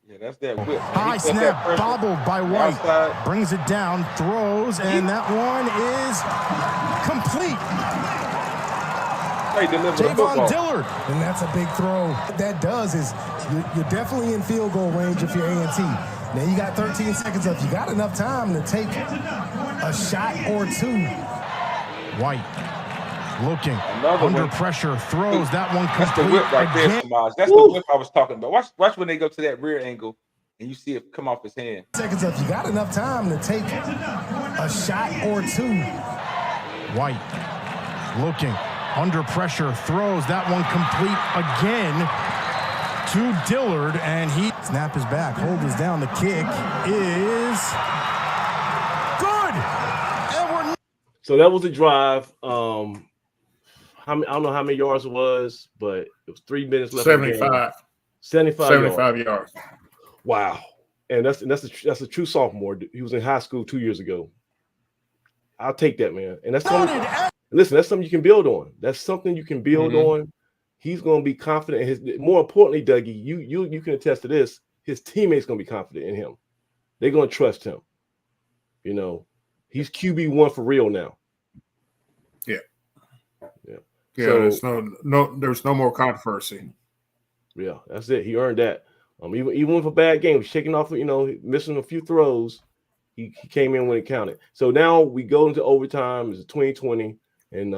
Yeah, that's that whip. High snap, bobbled by White. Outside. Brings it down, throws, and that one is complete. Hey, deliver the Javon football. Dillard, and that's a big throw. What that does is you're definitely in field goal range if you're A&T. Now you got 13 seconds left. You got enough time to take a shot or two. White looking under pressure, throws that one complete. That's the whip right there, Samaj. That's the whip I was talking about. Watch when they go to that rear angle and you see it come off his hand. Seconds left. You got enough time to take a shot or two. White looking under pressure, throws that one complete again to Dillard, and he snap is back, hold is down. The kick is good. And we're so that was the drive. I don't know how many yards it was, but it was 3 minutes left. 75 yards. Wow. And that's a true sophomore. He was in high school 2 years ago. I'll take that, man. And that's listen, that's something you can build on. That's something you can build on. He's going to be confident. More importantly, Dougie, you can attest to this. His teammates going to be confident in him. They're going to trust him. You know, he's QB1 for real now. Yeah. Yeah. So, there's no more controversy. Yeah, that's it. He earned that. Even with a bad game, shaking off, missing a few throws, he came in when it counted. So now we go into overtime. It's 2020, and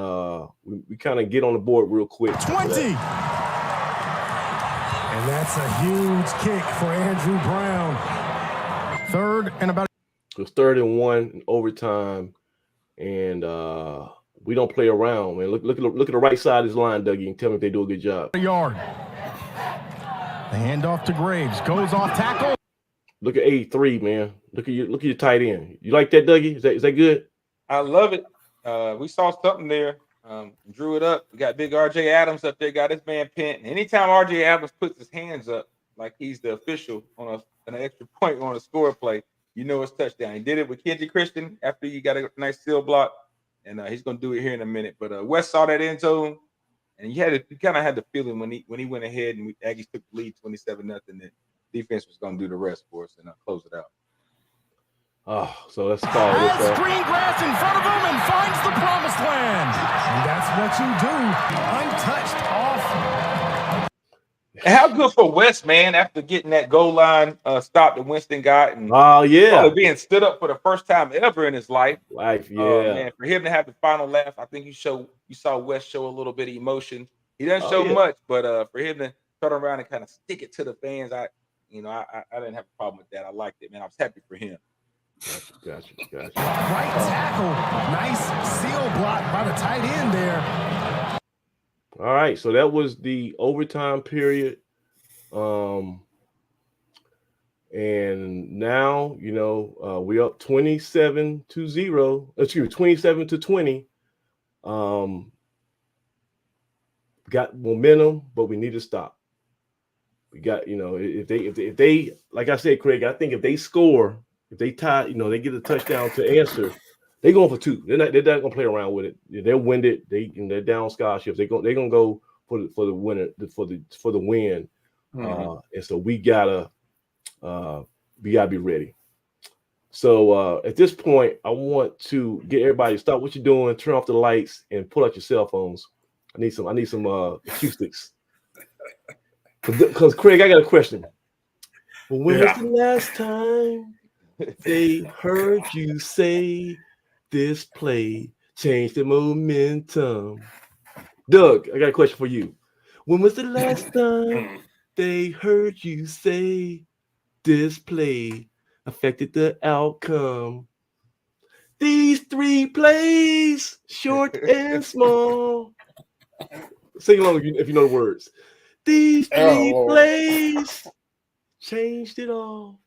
we kind of get on the board real quick. 20. And that's a huge kick for Andrew Brown. Third and about. It was 3rd and 1 in overtime, and we don't play around, man. Look at the right side of this line, Dougie, and tell me if they do a good job. A yard. The handoff to Graves goes off tackle. Look at 83, man. Look at your tight end. You like that, Dougie? Is that good? I love it. We saw something there. Drew it up. We got big RJ Adams up there. Got his man pinned. Anytime RJ Adams puts his hands up like he's the official on an extra point on a score play, you know it's touchdown. He did it with Kenji Christian after he got a nice seal block, and he's gonna do it here in a minute. But West saw that end zone, and you kind of had the feeling when he went ahead and Aggies took the lead 27-0, that defense was gonna do the rest for us and close it out. So let's follow this up. Green grass in front of him and finds the promised land. And that's what you do. Untouched off. And how good for West, man, after getting that goal line stop that Winston got, and being stood up for the first time ever in his life. Man, for him to have the final laugh, I think you saw West show a little bit of emotion. He doesn't show much, but for him to turn around and kind of stick it to the fans, I didn't have a problem with that. I liked it, man. I was happy for him. Gotcha. Right tackle. Nice seal block by the tight end there. All right, so that was the overtime period. And now, we're up 27-0. Excuse me, 27-20. Got momentum, but we need to stop. We got, if they, like I said, Craig, I think if they score, if they tie, they get a touchdown to answer, they're going for 2. They're not gonna play around with it. They're winded. They're down scholarships. They're gonna go for the winner for the win. And so we gotta be ready. So at this point, I want to get everybody to stop what you're doing, turn off the lights, and pull out your cell phones. I need some acoustics. Because Craig, I got a question. When was the last time they heard you say this play changed the momentum? Doug, I got a question for you. When was the last time they heard you say this play affected the outcome? These 3 plays, short and small. Sing along if you know the words. These 3 plays changed it all.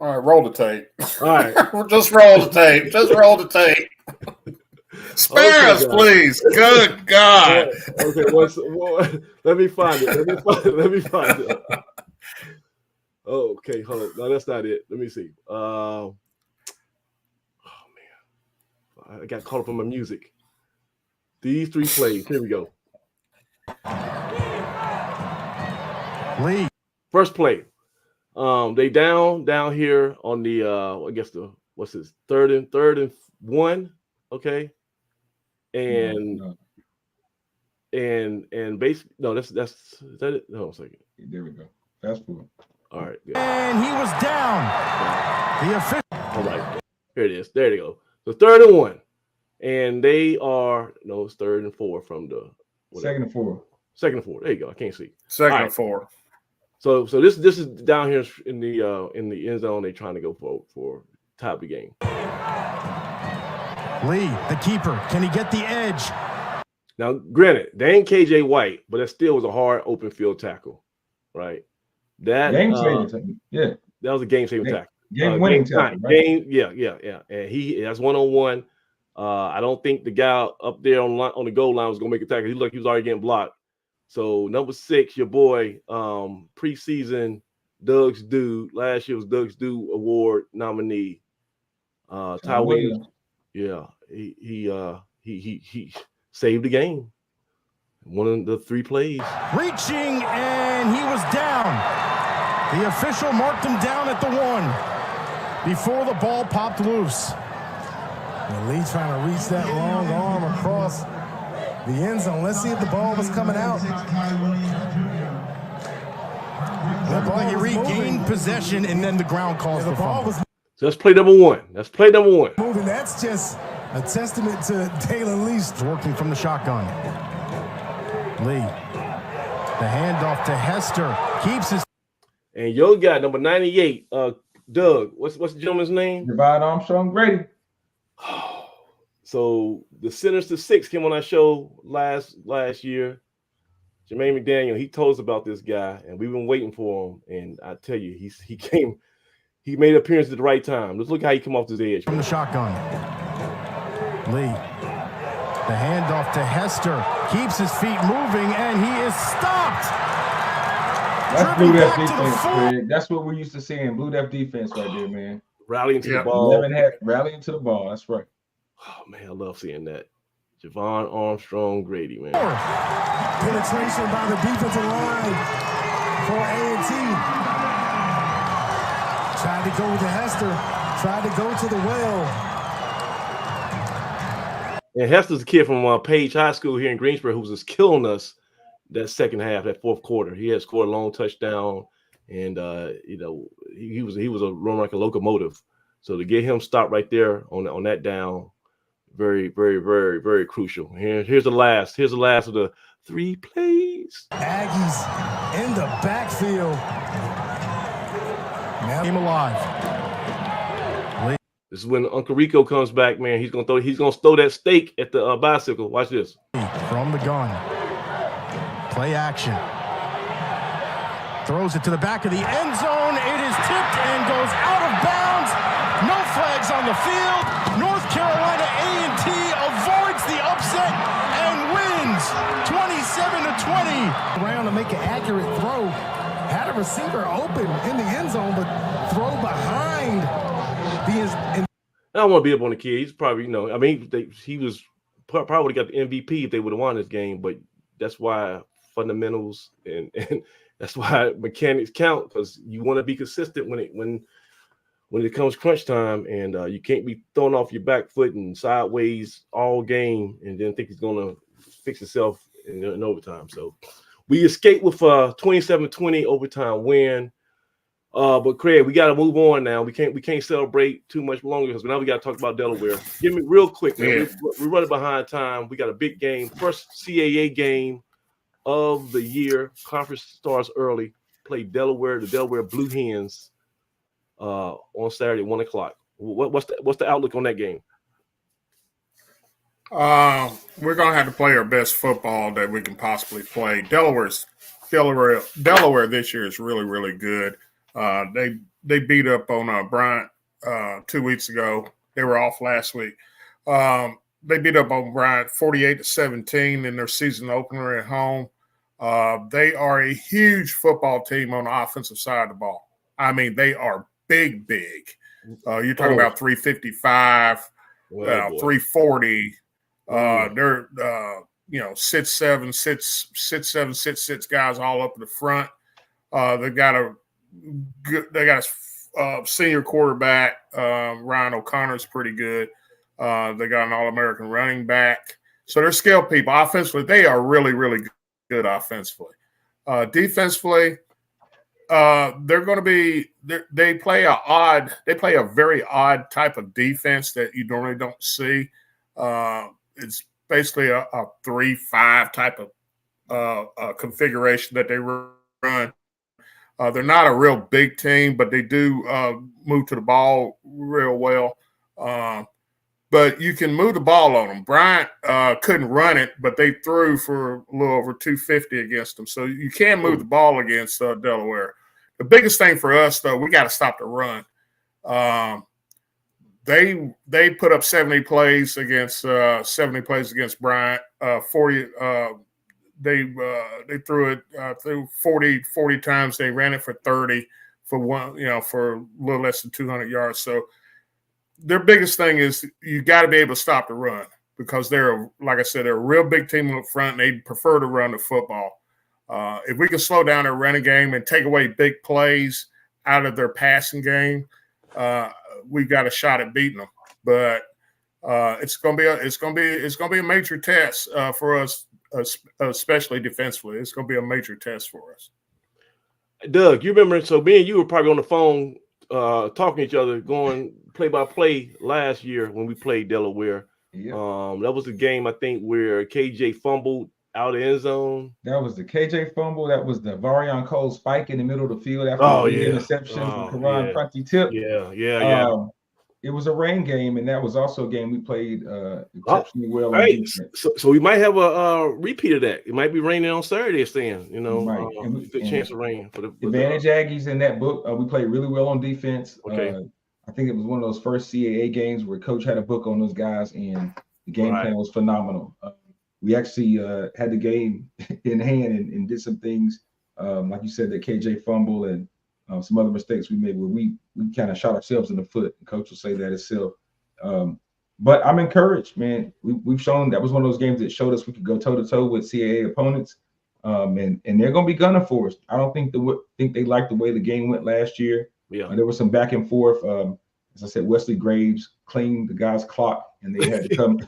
All right, roll the tape. All right. Just roll the tape. Spare us, please. Good God. Okay, let me find it. Let me find it. Okay, hold on. No, that's not it. Let me see. Oh, man. I got caught up on my music. These 3 plays. Here we go. Lee. First play. They down here on the I guess what's this? Third and 1. Okay. And and basically no, that's is that it? No, a second. There we go. Fast forward. All right. Good. And he was down. The official. All right. Here it is. There they go. So 3rd and 1. And they are it's 3rd and 4 from the whatever. 2nd and 4. 2nd and 4. There you go. I can't see. 2nd and 4. So this is down here in the end zone. They're trying to go for top of the game. Lee, the keeper. Can he get the edge? Now, granted, they ain't KJ White, but it still was a hard open field tackle, right? That game-saving, yeah. That was a game-saving tackle. Game-winning tackle, right? Yeah. And that's one-on-one. I don't think the guy up there on the goal line was gonna make a tackle. He looked like he was already getting blocked. So number 6, your boy, preseason Doug's Due, last year was Doug's Due Award nominee. Ty Williams. Yeah, he saved the game. One of the 3 plays. Reaching, and he was down. The official marked him down at the 1 before the ball popped loose. And Lee trying to reach that long arm across the end zone. Let's see if the ball was coming out. Looked like he regained possession, and then the ground calls the ball. So that's play number 1. That's play number 1. Moving. That's just a testament to Taylor Lee's working from the shotgun. Lee, the handoff to Hester, keeps his. And your guy, number 98, Doug. What's the gentleman's name? Divide Armstrong Grady. So the Centers to 6 came on our show last year. Jermaine McDaniel, he told us about this guy, and we've been waiting for him. And I tell you, he came. He made an appearance at the right time. Let's look how he come off this edge. From the shotgun. Lee. The handoff to Hester. Keeps his feet moving, and he is stopped. That's Blue Def defense, Greg. That's what we used to see in Blue Def defense right there, man. Rallying to the ball. Rallying to the ball. That's right. Oh, man, I love seeing that. Javon Armstrong Grady, man. Penetration by the defensive line for A&T. Tried to go to Hester. Tried to go to the well. And Hester's a kid from Page High School here in Greensboro who was just killing us that second half, that 4th quarter. He had scored a long touchdown, and he was a run like a locomotive. So to get him stopped right there on that down, very, very, very, very crucial. Here's the last of the 3 plays. Aggies in the backfield. Now game alive. This is when Uncle Rico comes back, man. He's gonna throw that steak at the bicycle. Watch this. From the gun. Play action. Throws it to the back of the end zone. It is tipped and goes out of bounds. No flags on the field. North Carolina A&T avoids the upset and wins 27-20. Around to make an accurate throw. Had a receiver open in the end zone, but throw behind the. I don't want to beat up on the kid. He's probably, he was probably got the MVP if they would have won this game, but that's why fundamentals and that's why mechanics count, because you want to be consistent when it comes crunch time, and you can't be thrown off your back foot and sideways all game and then think it's going to fix itself in overtime. So we escaped with a 27-20 overtime win. But Craig, we got to move on now. We can't celebrate too much longer because now we got to talk about Delaware. Give me real quick, man. Yeah. We're running behind time. We got a big game, first CAA game of the year. Conference starts early. Play Delaware, the Delaware Blue Hens, on Saturday, 1:00. What's the outlook on that game? We're gonna have to play our best football that we can possibly play. Delaware this year is really, really good. They beat up on Bryant 2 weeks ago. They were off last week. They beat up on Bryant 48-17 in their season opener at home. They are a huge football team on the offensive side of the ball. I mean, they are big. You're talking about 355, 340. They're 6'7", 6'6" guys all up in the front. They got a senior quarterback. Ryan O'Connor's pretty good. They got an All-American running back. So they're skilled people. Offensively, they are really, really good offensively. Defensively, they're going to be. They play a very odd type of defense that you normally don't see. It's basically a 3-5 type of configuration that they run. They're not a real big team, but they do move to the ball real well. But you can move the ball on them. Bryant couldn't run it, but they threw for a little over 250 against them. So you can move the ball against Delaware. The biggest thing for us, though, we got to stop the run. They put up 70 plays against Bryant. 40. They threw it through 40 times. They ran it for 30 for a little less than 200 yards. So their biggest thing is you got to be able to stop the run because like I said, they're a real big team up front and they prefer to run the football. If we can slow down their running game and take away big plays out of their passing game, we've got a shot at beating them. But it's gonna be a major test for us, especially defensively. It's gonna be a major test for us. Doug, you remember? So me and you were probably on the phone talking to each other, going play-by-play last year when we played Delaware. Yeah. That was the game I think where KJ fumbled out of the end zone. That was the KJ fumble. That was the Varion Cole spike in the middle of the field after the interception from Karan Prunty tip. Yeah. It was a rain game, and that was also a game we played exceptionally well. Right. So we might have a repeat of that. It might be raining on Saturday, Stan. Good chance of rain for the Advantage Aggies in that book. We played really well on defense. Okay. I think it was one of those first CAA games where Coach had a book on those guys, and the game plan was phenomenal. We actually had the game in hand and did some things, like you said, that KJ fumble and some other mistakes we made where we kind of shot ourselves in the foot. Coach will say that itself. But I'm encouraged, man. We've shown that was one of those games that showed us we could go toe-to-toe with CAA opponents, and they're going to be gunning for us. I don't think they liked the way the game went last year. Yeah, there was some back and forth. As I said, Wesley Graves cleaned the guy's clock, and they had to come.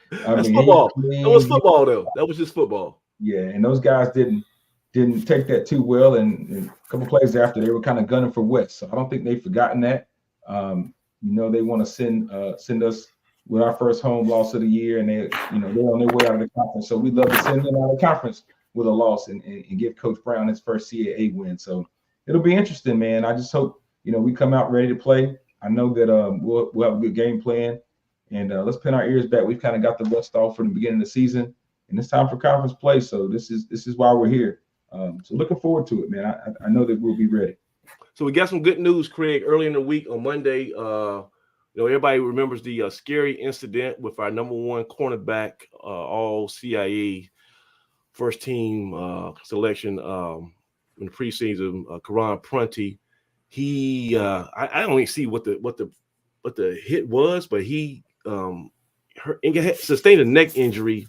That's football. That was football, though. That was just football. Yeah, and those guys didn't take that too well. And a couple plays after, they were kind of gunning for West. So I don't think they've forgotten that. They want to send us with our first home loss of the year, and they're on their way out of the conference. So we'd love to send them out of the conference with a loss and give Coach Brown his first CAA win. So it'll be interesting, man. I just hope we come out ready to play. I know that we'll have a good game plan. And let's pin our ears back. We've kind of got the rust off from the beginning of the season, and it's time for conference play. So this is why we're here. So looking forward to it, man. I know that we'll be ready. So we got some good news, Craig. Early in the week on Monday, everybody remembers the scary incident with our number one cornerback, all CIA first team selection in the preseason, Karan Prunty. He I don't even see what the hit was, but he sustained a neck injury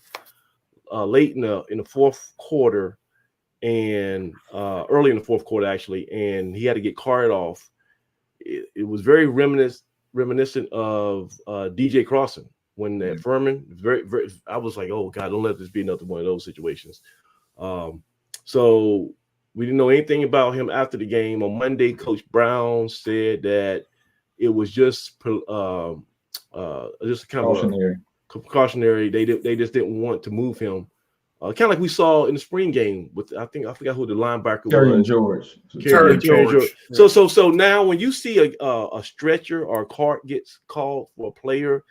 late in the fourth quarter, and early in the fourth quarter actually, and he had to get carted off. It was very reminiscent of DJ Crossan when at Furman. Very, very. I was like, oh God, don't let this be another one of those situations. So we didn't know anything about him after the game. On Monday, Coach Brown said that it was just kind of precautionary. They just didn't want to move him. Kind of like we saw in the spring game with I forgot who the linebacker was. Terry George. So now when you see a stretcher or a cart gets called for a player,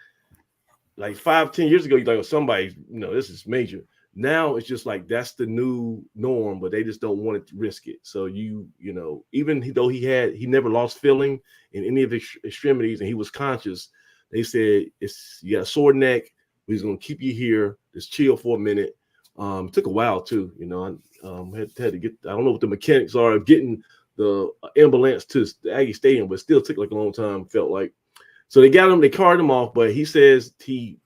like 5-10 years ago, you're like, oh, somebody, this is major. Now it's just like that's the new norm, but they just don't want to risk it. So even though he never lost feeling in any of his extremities and he was conscious, they said you got a sore neck. We're just gonna keep you here. Just chill for a minute. It took a while too. I had to get. I don't know what the mechanics are of getting the ambulance to the Aggie Stadium, but it still took like a long time. Felt like. So they got him. They carted him off, but he says he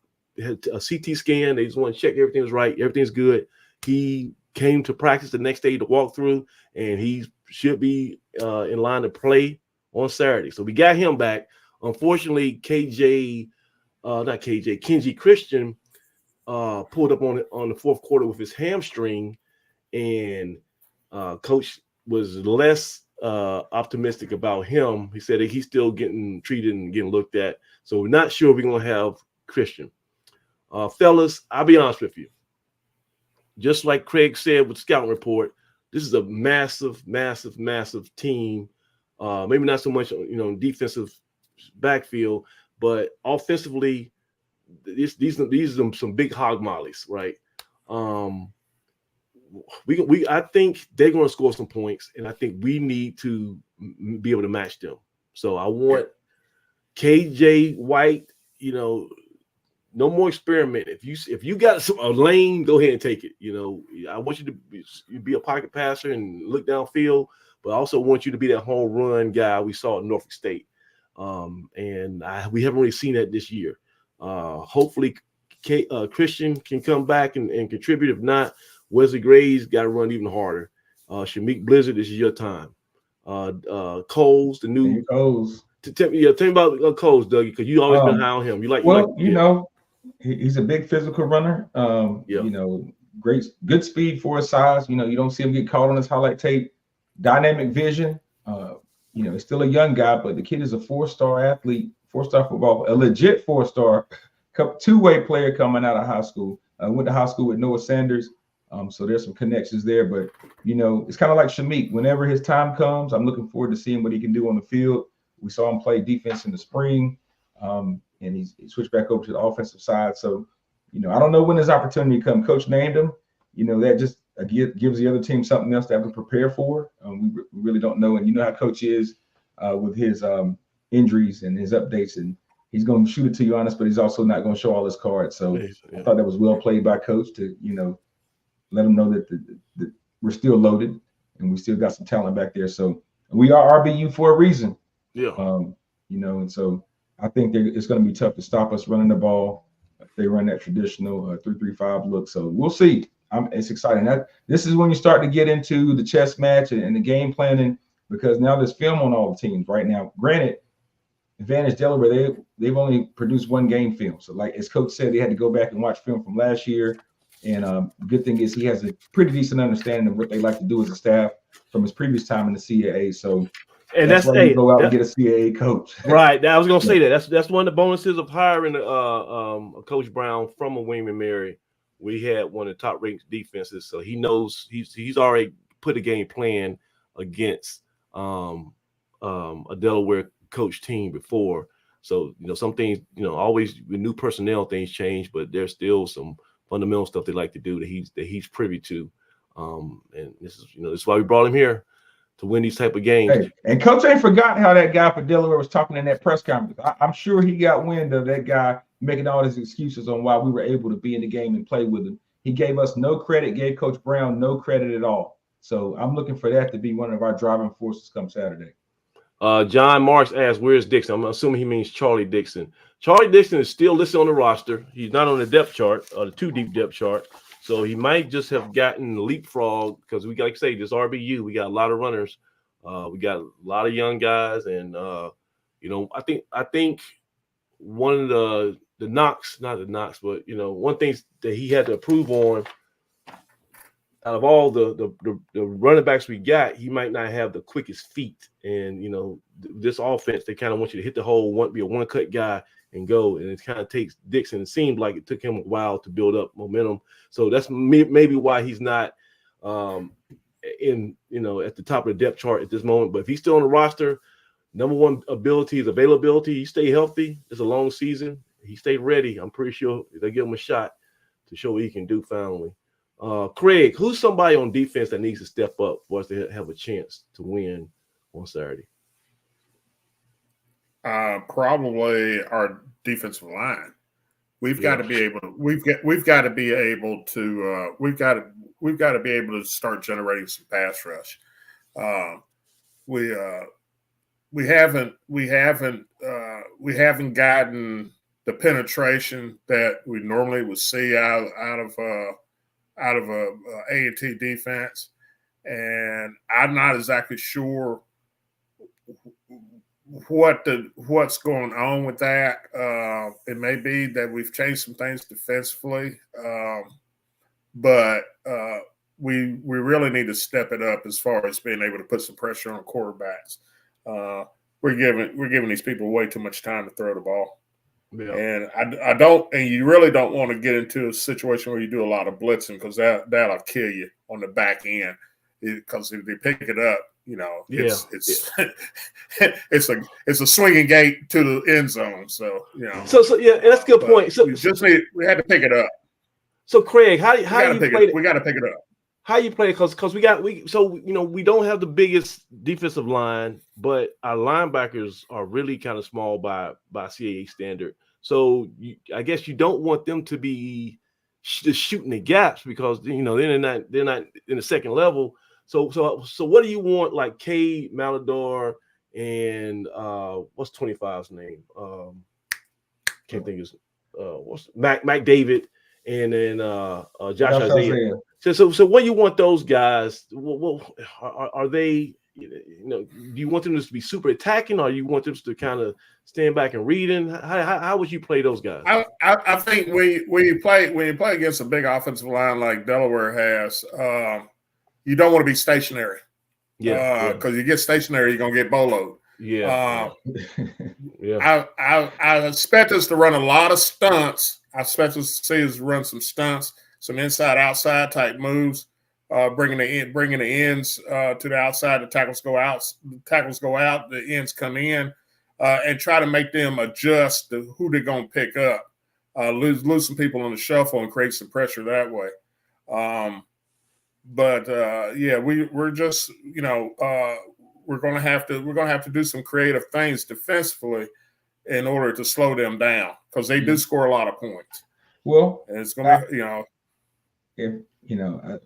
had a CT scan. They just want to check everything was right. Everything's good. He came to practice the next day to walk through, and he should be in line to play on Saturday. So we got him back. Unfortunately, Kenji Christian pulled up on the fourth quarter with his hamstring, and coach was less optimistic about him. He said that he's still getting treated and getting looked at. So we're not sure we're going to have Christian. Fellas, I'll be honest with you. Just like Craig said with the scouting report, this is a massive, massive, massive team. Maybe not so much, defensive backfield, but offensively, these are some big hog mollies, right? I think they're going to score some points, and I think we need to be able to match them. So I want KJ White, no more experiment. If you got a lane, go ahead and take it. I want you to be a pocket passer and look downfield, but I also want you to be that home run guy we saw at Norfolk State. And we haven't really seen that this year. Hopefully, Christian can come back and contribute. If not, Wesley Gray's got to run even harder. Shamik Blizzard, this is your time. Coles, the new Coles. Tell me about Coles, Doug, because you always been high on him. He's a big physical runner. Great, good speed for his size. You don't see him get caught on his highlight tape. Dynamic vision. He's still a young guy, but the kid is a 4-star athlete, 4-star football, a legit 4-star, two-way player coming out of high school. Went to high school with Noah Sanders. So there's some connections there, but it's kind of like Shamik. Whenever his time comes, I'm looking forward to seeing what he can do on the field. We saw him play defense in the spring, and he switched back over to the offensive side. So, I don't know when his opportunity comes. Coach named him. That just gives the other team something else to have to prepare for. We really don't know, and you know how Coach is with his injuries and his updates, and he's going to shoot it to you honest, but he's also not going to show all his cards. So I thought that was well played by Coach to let him know that we're still loaded and we still got some talent back there. So we are RBU for a reason. Yeah. And so I think it's going to be tough to stop us running the ball if they run that traditional 3-3-5 look. So we'll see. It's exciting. This is when you start to get into the chess match and the game planning, because now there's film on all the teams right now. Granted, Advantage Delaware, they've only produced one game film. So like as Coach said, they had to go back and watch film from last year. And the good thing is he has a pretty decent understanding of what they like to do as a staff from his previous time in the CAA. So that's why you go out and get a CAA coach. Right. I was going to say that. That's one of the bonuses of hiring Coach Brown from a William & Mary. We had one of the top ranked defenses, so he knows he's already put a game plan against a Delaware coach team before. So some things always with new personnel things change, but there's still some fundamental stuff they like to do that he's privy to, and this is why we brought him here to win these type of games. Hey, and Coach ain't forgotten how that guy for Delaware was talking in that press conference. I'm sure he got wind of that guy making all his excuses on why we were able to be in the game and play with him. He gave us no credit, gave Coach Brown no credit at all. So I'm looking for that to be one of our driving forces come Saturday. John Marks asked, where's Dixon? I'm assuming he means Charlie Dixon. Charlie Dixon is still listed on the roster. He's not on the depth chart, or the 2-deep depth chart. So he might just have gotten leapfrog because we got to say this RBU. We got a lot of runners. We got a lot of young guys, and I think one of the knocks, not the knocks, but one thing that he had to improve on out of all the running backs we got, he might not have the quickest feet. And this offense, they kind of want you to hit the hole, be a one-cut guy and go. And it kind of takes Dixon. It seemed like it took him a while to build up momentum. So that's maybe why he's not at the top of the depth chart at this moment. But if he's still on the roster, number one ability is availability. He stay healthy. It's a long season. He stayed ready. I'm pretty sure they give him a shot to show what he can do finally. Craig, who's somebody on defense that needs to step up for us to have a chance to win on Saturday? Probably our defensive line. We've got to be able to be able to start generating some pass rush. We haven't gotten the penetration that we normally would see out of a A&T defense, and I'm not exactly sure what's going on with that. It may be that we've changed some things defensively, but we really need to step it up as far as being able to put some pressure on quarterbacks. We're giving these people way too much time to throw the ball. Yeah. And I don't, and you really don't want to get into a situation where you do a lot of blitzing, because that'll kill you on the back end. Because if they pick it up, it's a swinging gate to the end zone. So So yeah, and that's a good point. So we had to pick it up. So Craig, how you play it? We got to pick it up. How you play it? Because we don't have the biggest defensive line, but our linebackers are really kind of small by CAA standard. So I guess you don't want them to be just shooting the gaps, because they're not in the second level. So what do you want, like Cade Malador and what's 25's name? Can't think of his what's Mac David, and then Josh Isaiah. So what do you want those guys? Are they? Do you want them to be super attacking, or you want them to kind of stand back and reading? How would you play those guys? I think when you play against a big offensive line like Delaware has, you don't want to be stationary. Yeah, because you get stationary, you're gonna get boloed. Yeah. Yeah. I expect us to run a lot of stunts. I expect us to see us run some stunts, some inside-outside type moves, bringing the ends to the outside. The tackles go out. The ends come in, and try to make them adjust to who they're going to pick up. Lose some people on the shuffle and create some pressure that way. We're just we're going to have to do some creative things defensively in order to slow them down, because they do score a lot of points. Well, and it's going to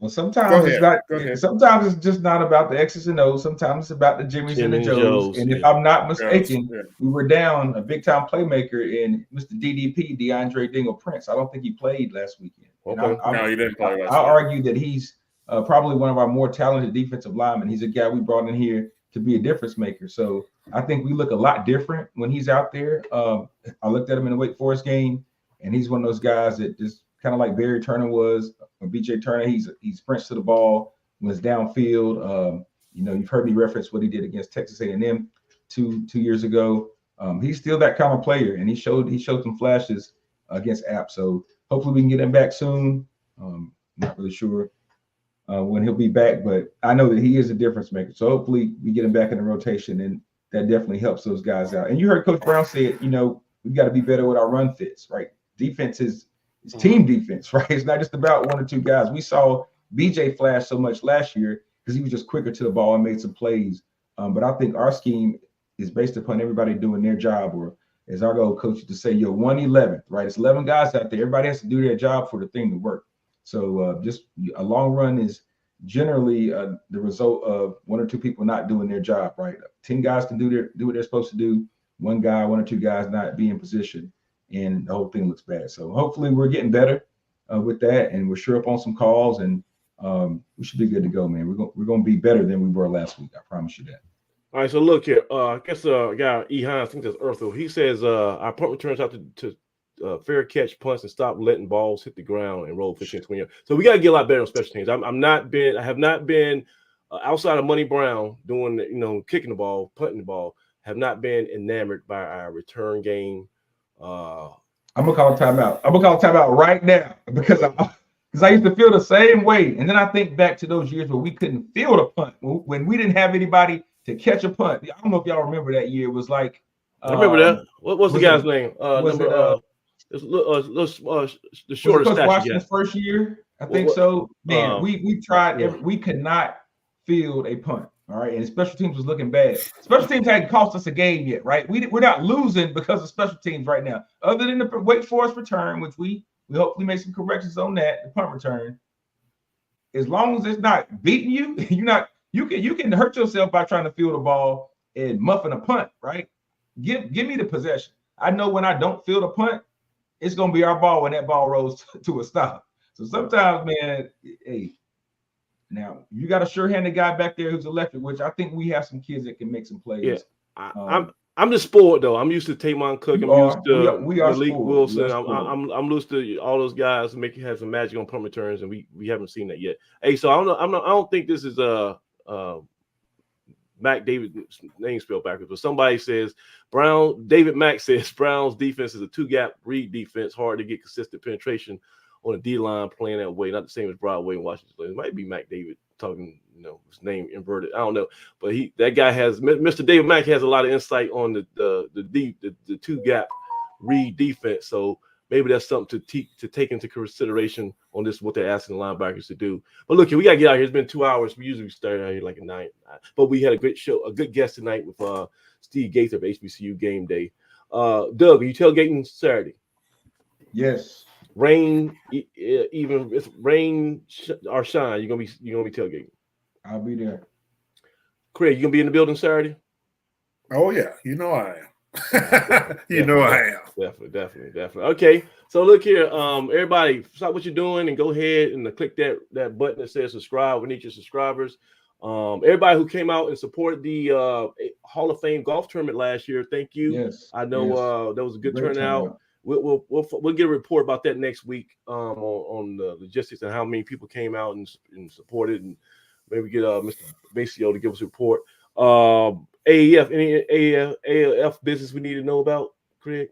sometimes it's not. Sometimes it's just not about the X's and O's. Sometimes it's about the Jimmys and the Joes. And if I'm not mistaken, we were down a big time playmaker in Mr. DDP, DeAndre Dingle Prince. I don't think he played last weekend. Okay. No, he didn't play last weekend. I argue that he's probably one of our more talented defensive linemen. He's a guy we brought in here to be a difference maker. So I think we look a lot different when he's out there. I looked at him in the Wake Forest game, and he's one of those guys that just kind of like Barry Turner was, or BJ Turner. He sprints to the ball when it's downfield. You've heard me reference what he did against Texas A&M two years ago. He's still that kind of player, and he showed some flashes against App. So hopefully we can get him back soon. Not really sure when he'll be back, but I know that he is a difference maker. So hopefully we get him back in the rotation, and that definitely helps those guys out. And you heard Coach Brown say it, we've got to be better with our run fits, right? Defense is team defense, right? It's not just about one or two guys. We saw BJ flash so much last year because he was just quicker to the ball and made some plays. But I think our scheme is based upon everybody doing their job, or as our old coach used to say, you're 1/11th, right? It's 11 guys out there. Everybody has to do their job for the thing to work. So just a long run is generally the result of one or two people not doing their job, right? 10 guys can do what they're supposed to do. One or two guys not be in position, and the whole thing looks bad. So hopefully we're getting better with that, and we're sure up on some calls, and we should be good to go, man. We're going to be better than we were last week. I promise you that. All right, so look here. I guess guy E. Hines, I think that's Earthel. He says our punt returns out to fair catch punts and stop letting balls hit the ground and roll 15-20 yards. So we got to get a lot better on special teams. I have not been outside of Money Brown doing kicking the ball, punting the ball. Have not been enamored by our return game. I'm gonna call a timeout. I'm gonna call a timeout right now because I used to feel the same way, and then I think back to those years where we couldn't field a punt, when we didn't have anybody to catch a punt. I don't know if y'all remember that year. It was like I remember that. What's the guy's name? The shortest statue. Washington's first year, I think so. Man, we tried. We could not field a punt. All right, and special teams was looking bad. Special teams hadn't cost us a game yet, right? We're not losing because of special teams right now, other than the Wake Forest return, which we hopefully make some corrections on that, the punt return. As long as it's not beating you, you can hurt yourself by trying to field a ball and muffin a punt, right? Give me the possession. I know when I don't field a punt, it's gonna be our ball when that ball rolls to a stop. So sometimes, man, hey. Now, you got a sure-handed guy back there who's electric, which I think we have some kids that can make some plays. Yeah, I'm just spoiled though. I'm used to Tamon Cook. I'm used to we are Malik spoiled. Wilson. I'm used to all those guys who make you have some magic on punt returns, and we haven't seen that yet. Hey, so I don't think this is Mac David's name spelled backwards, but somebody says David Mack says Brown's defense is a two-gap read defense, hard to get consistent penetration on the D-line playing that way. Not the same as Broadway and Washington. It might be Mac David talking, his name inverted. I don't know, but that guy has Mr. David Mack has a lot of insight on the two-gap read defense. So maybe that's something to take into consideration on this, what they're asking the linebackers to do. But look, we got to get out here. It's been 2 hours. We usually start out here like at 9. But we had a great show, a good guest tonight with Steve Gaither of HBCU Gameday. Doug, are you tailgating Saturday? Yes. Rain, even if rain or shine, you're gonna be tailgating. I'll be there. Craig, you gonna be in the building Saturday? Oh yeah, I am. I am. Definitely. Okay, so look here, everybody, stop what you're doing and go ahead and click that button that says subscribe. We need your subscribers. Everybody who came out and supported the Hall of Fame golf tournament last year, thank you. Yes, I know that was a good turnout. We'll get a report about that next week on the logistics and how many people came out and supported, and maybe get Mr. Maceo to give us a report. AAF, any AAF business we need to know about, Craig?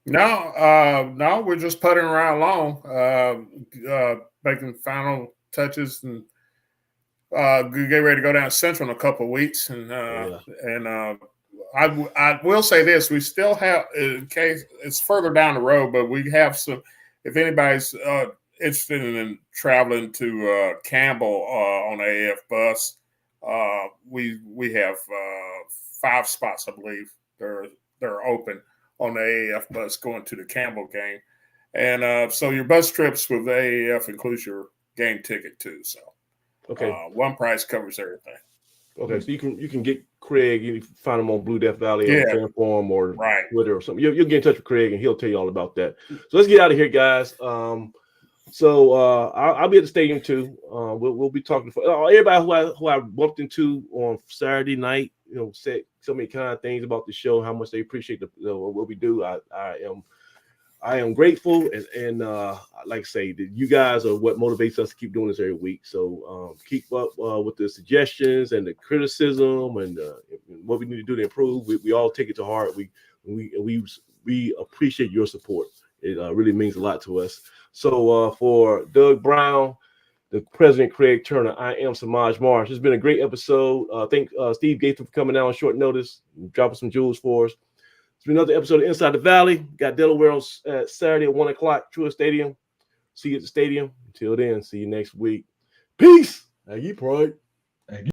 No, we're just putting around along, making final touches, and get ready to go down Central in a couple of weeks, and I will say this: we still have, in case it's further down the road, but we have some. If anybody's interested in traveling to Campbell on AAF bus, we have 5 spots, I believe. They're open on the AAF bus going to the Campbell game, and so your bus trips with the AAF includes your game ticket too. So, okay, one price covers everything. Okay, so you can get Craig. You can find him on Blue Death Valley on Fairform or Twitter or something. You'll get in touch with Craig and he'll tell you all about that. So let's get out of here, guys. So I'll be at the stadium too. We'll be talking for everybody who I bumped into on Saturday night. Said so many kind of things about the show, how much they appreciate what we do. I am grateful, and like I say, you guys are what motivates us to keep doing this every week. So keep up with the suggestions and the criticism and what we need to do to improve. We all take it to heart. We appreciate your support. It really means a lot to us. So for Doug Brown, the President Craig Turner, I am Samaj Marsh. It's been a great episode. Thank Steve Gaither for coming out on short notice, dropping some jewels for us. It's been another episode of Inside the Valley. Got Delaware on Saturday at 1 o'clock, Truist Stadium. See you at the stadium. Until then, see you next week. Peace. Aggie Pride.